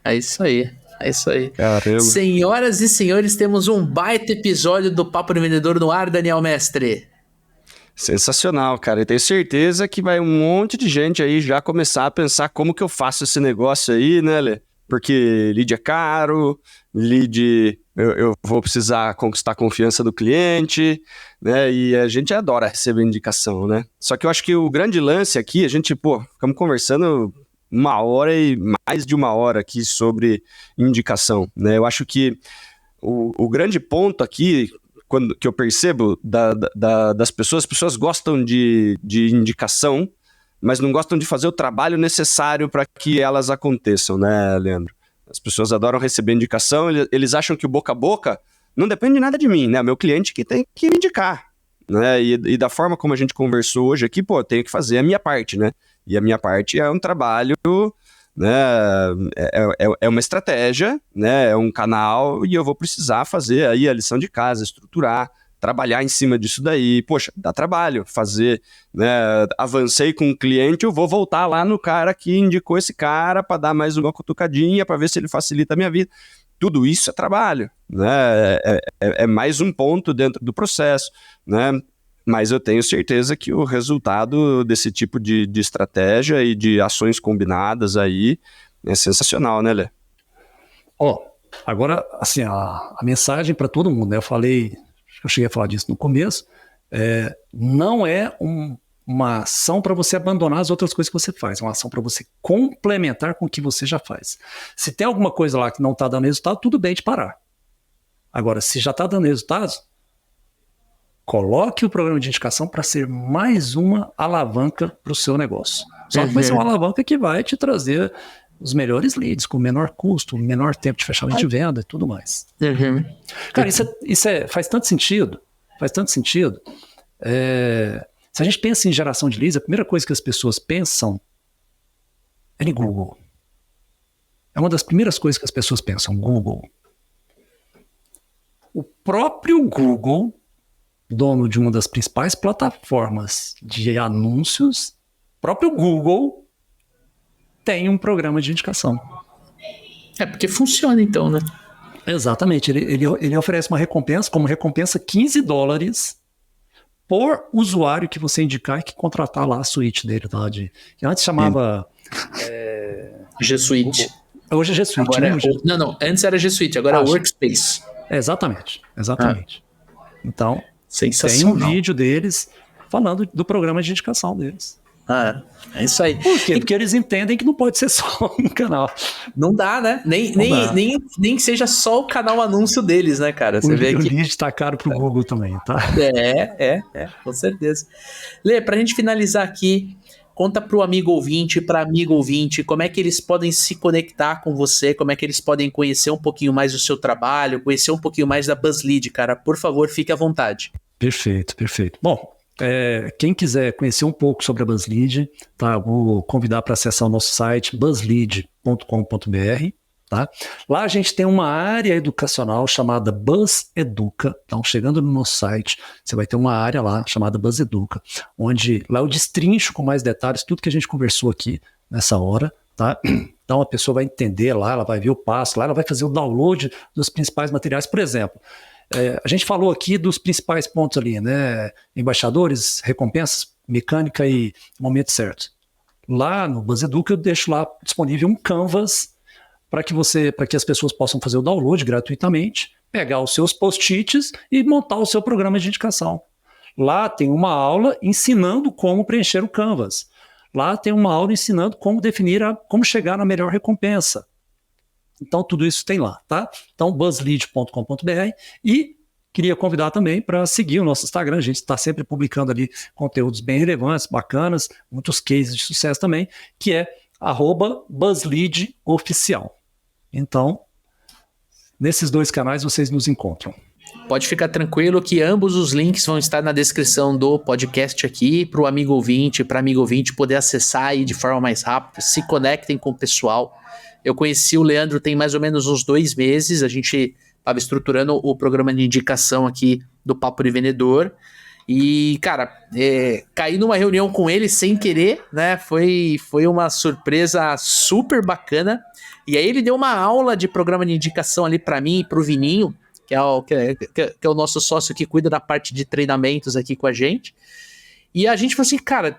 É isso aí. É isso aí. Caramba. Senhoras e senhores, temos um baita episódio do Papo de Vendedor no ar, Daniel Mestre. Sensacional, cara. Eu tenho certeza que vai um monte de gente aí já começar a pensar como que eu faço esse negócio aí, né, Lê? Porque lead é caro, lead eu vou precisar conquistar a confiança do cliente, né? E a gente adora receber indicação, né? Só que eu acho que o grande lance aqui, a gente, ficamos conversando 1 hora e mais de 1 hora aqui sobre indicação, né? Eu acho que o grande ponto aqui, que eu percebo das pessoas, as pessoas gostam de indicação, mas não gostam de fazer o trabalho necessário para que elas aconteçam, né, Leandro? As pessoas adoram receber indicação, eles acham que o boca a boca não depende de nada de mim, né? O meu cliente que tem que me indicar, né? E da forma como a gente conversou hoje aqui, eu tenho que fazer a minha parte, né? E a minha parte é um trabalho, né? É uma estratégia, né? É um canal e eu vou precisar fazer aí a lição de casa, estruturar, trabalhar em cima disso daí. Poxa, dá trabalho fazer, né? Avancei com um cliente, eu vou voltar lá no cara que indicou esse cara para dar mais uma cutucadinha, para ver se ele facilita a minha vida. Tudo isso é trabalho, né? É mais um ponto dentro do processo, né? Mas eu tenho certeza que o resultado desse tipo de estratégia e de ações combinadas aí é sensacional, né, Lê? Agora, assim, a mensagem para todo mundo, né? Eu falei eu cheguei a falar disso no começo, não é uma ação para você abandonar as outras coisas que você faz, é uma ação para você complementar com o que você já faz. Se tem alguma coisa lá que não está dando resultado, tudo bem de parar. Agora, se já está dando resultados, coloque o programa de indicação para ser mais uma alavanca para o seu negócio. Só que vai ser uma alavanca que vai te trazer os melhores leads, com menor custo, menor tempo de fechamento de venda e tudo mais. Cara, isso faz tanto sentido. Se a gente pensa em geração de leads, a primeira coisa que as pessoas pensam é em Google. É uma das primeiras coisas que as pessoas pensam, Google. O próprio Google, dono de uma das principais plataformas de anúncios, próprio Google tem um programa de indicação. Porque funciona então, né? Exatamente. Ele oferece uma recompensa, como recompensa $15 por usuário que você indicar e que contratar lá a suíte dele. Tá? Que antes chamava... G Suite. Hoje é G Suite. Agora não, antes era G Suite, agora é Workspace. Exatamente. Então, tem um vídeo deles falando do programa de indicação deles. É isso aí. Por quê? Porque eles entendem que não pode ser só um canal. Não dá, né? Nem que seja só o canal anúncio deles, né, cara? Você vê que que o lead tá caro pro Google também, tá? Com certeza. Lê, pra gente finalizar aqui, conta pro amigo ouvinte, pra amigo ouvinte, como é que eles podem se conectar com você, como é que eles podem conhecer um pouquinho mais do seu trabalho, conhecer um pouquinho mais da BuzzLead, cara. Por favor, fique à vontade. Perfeito. Bom, quem quiser conhecer um pouco sobre a BuzzLead, tá? Eu vou convidar para acessar o nosso site buzzlead.com.br, tá? Lá a gente tem uma área educacional chamada Buzz Educa. Então, chegando no nosso site, você vai ter uma área lá chamada Buzz Educa, onde lá eu destrincho com mais detalhes tudo que a gente conversou aqui nessa hora, tá? Então a pessoa vai entender lá, ela vai ver o passo, lá ela vai fazer o download dos principais materiais. Por exemplo, a gente falou aqui dos principais pontos ali, né? Embaixadores, recompensas, mecânica e momento certo. Lá no Buzz Educa eu deixo lá disponível um canvas para que as pessoas possam fazer o download gratuitamente, pegar os seus post-its e montar o seu programa de indicação. Lá tem uma aula ensinando como preencher o canvas. Lá tem uma aula ensinando como como chegar na melhor recompensa. Então, tudo isso tem lá, tá? Então, buzzlead.com.br, e queria convidar também para seguir o nosso Instagram. A gente está sempre publicando ali conteúdos bem relevantes, bacanas, muitos cases de sucesso também, que é @BuzzLeadOficial. Então, nesses dois canais vocês nos encontram. Pode ficar tranquilo que ambos os links vão estar na descrição do podcast aqui, para o amigo ouvinte, para amigo ouvinte poder acessar aí de forma mais rápida, se conectem com o pessoal. Eu conheci o Leandro tem mais ou menos uns 2 meses, a gente estava estruturando o programa de indicação aqui do Papo de Vendedor, e, cara, caí numa reunião com ele sem querer, né, foi uma surpresa super bacana, e aí ele deu uma aula de programa de indicação ali para mim e pro Vininho, que é o nosso sócio que cuida da parte de treinamentos aqui com a gente. E a gente falou assim, cara,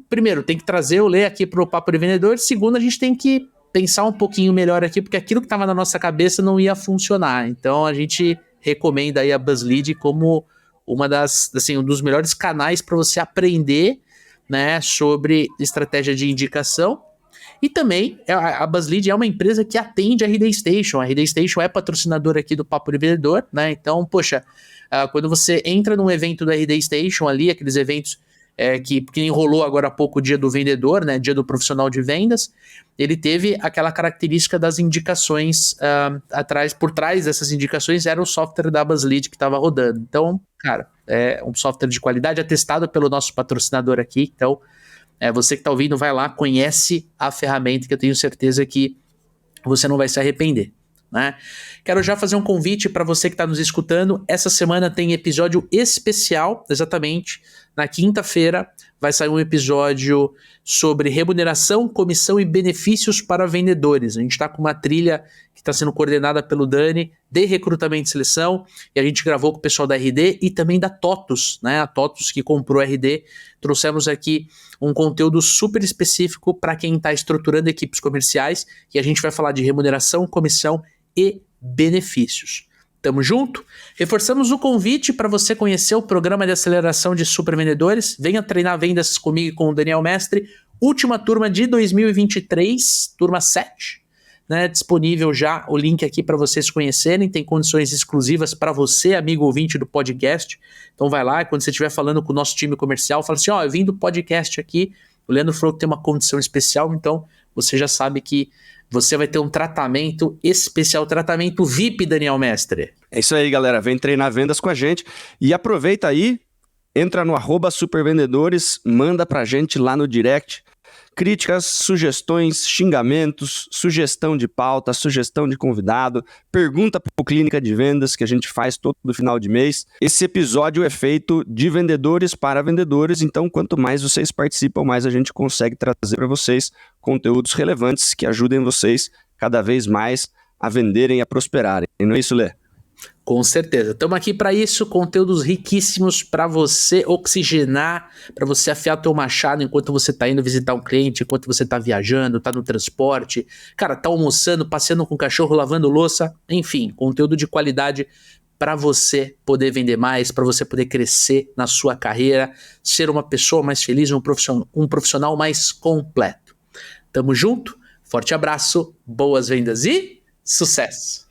primeiro, tem que trazer o Lê aqui pro Papo de Vendedor, segundo, a gente tem que pensar um pouquinho melhor aqui, porque aquilo que estava na nossa cabeça não ia funcionar. Então a gente recomenda aí a BuzzLead como um dos melhores canais para você aprender, né, sobre estratégia de indicação. E também, a BuzzLead é uma empresa que atende a RD Station. A RD Station é patrocinadora aqui do Papo de Vendedor, né? Então, poxa, quando você entra num evento da RD Station ali, aqueles eventos que enrolou agora há pouco o Dia do Vendedor, né? Dia do Profissional de Vendas, ele teve aquela característica das indicações por trás dessas indicações era o software da BuzzLead que estava rodando. Então, cara, é um software de qualidade atestado pelo nosso patrocinador aqui. Então, você que está ouvindo, vai lá, conhece a ferramenta, que eu tenho certeza que você não vai se arrepender, né? Quero já fazer um convite para você que está nos escutando. Essa semana tem episódio especial, exatamente. Na quinta-feira vai sair um episódio sobre remuneração, comissão e benefícios para vendedores. A gente está com uma trilha que está sendo coordenada pelo Dani, de recrutamento e seleção, e a gente gravou com o pessoal da RD e também da TOTUS, né? A TOTUS que comprou a RD. Trouxemos aqui um conteúdo super específico para quem está estruturando equipes comerciais, e a gente vai falar de remuneração, comissão e benefícios. Tamo junto? Reforçamos o convite para você conhecer o programa de aceleração de supervendedores. Venha treinar vendas comigo e com o Daniel Mestre. Última turma de 2023, turma 7. Né, disponível já o link aqui para vocês conhecerem. Tem condições exclusivas para você, amigo ouvinte do podcast. Então vai lá, quando você estiver falando com o nosso time comercial, fala assim, ó, eu vim do podcast aqui. O Leandro falou que tem uma condição especial, então você já sabe que você vai ter um tratamento especial, tratamento VIP, Daniel Mestre. É isso aí, galera. Vem treinar vendas com a gente. E aproveita aí, entra no @supervendedores, manda pra gente lá no direct. Críticas, sugestões, xingamentos, sugestão de pauta, sugestão de convidado, pergunta para o Clínica de Vendas que a gente faz todo final de mês. Esse episódio é feito de vendedores para vendedores, então quanto mais vocês participam, mais a gente consegue trazer para vocês conteúdos relevantes que ajudem vocês cada vez mais a venderem e a prosperarem. Não é isso, Lê? Com certeza. Estamos aqui para isso, conteúdos riquíssimos para você oxigenar, para você afiar teu machado enquanto você está indo visitar um cliente, enquanto você está viajando, está no transporte, cara, tá almoçando, passeando com o cachorro, lavando louça, enfim, conteúdo de qualidade para você poder vender mais, para você poder crescer na sua carreira, ser uma pessoa mais feliz, um profissional mais completo. Tamo junto, forte abraço, boas vendas e sucesso!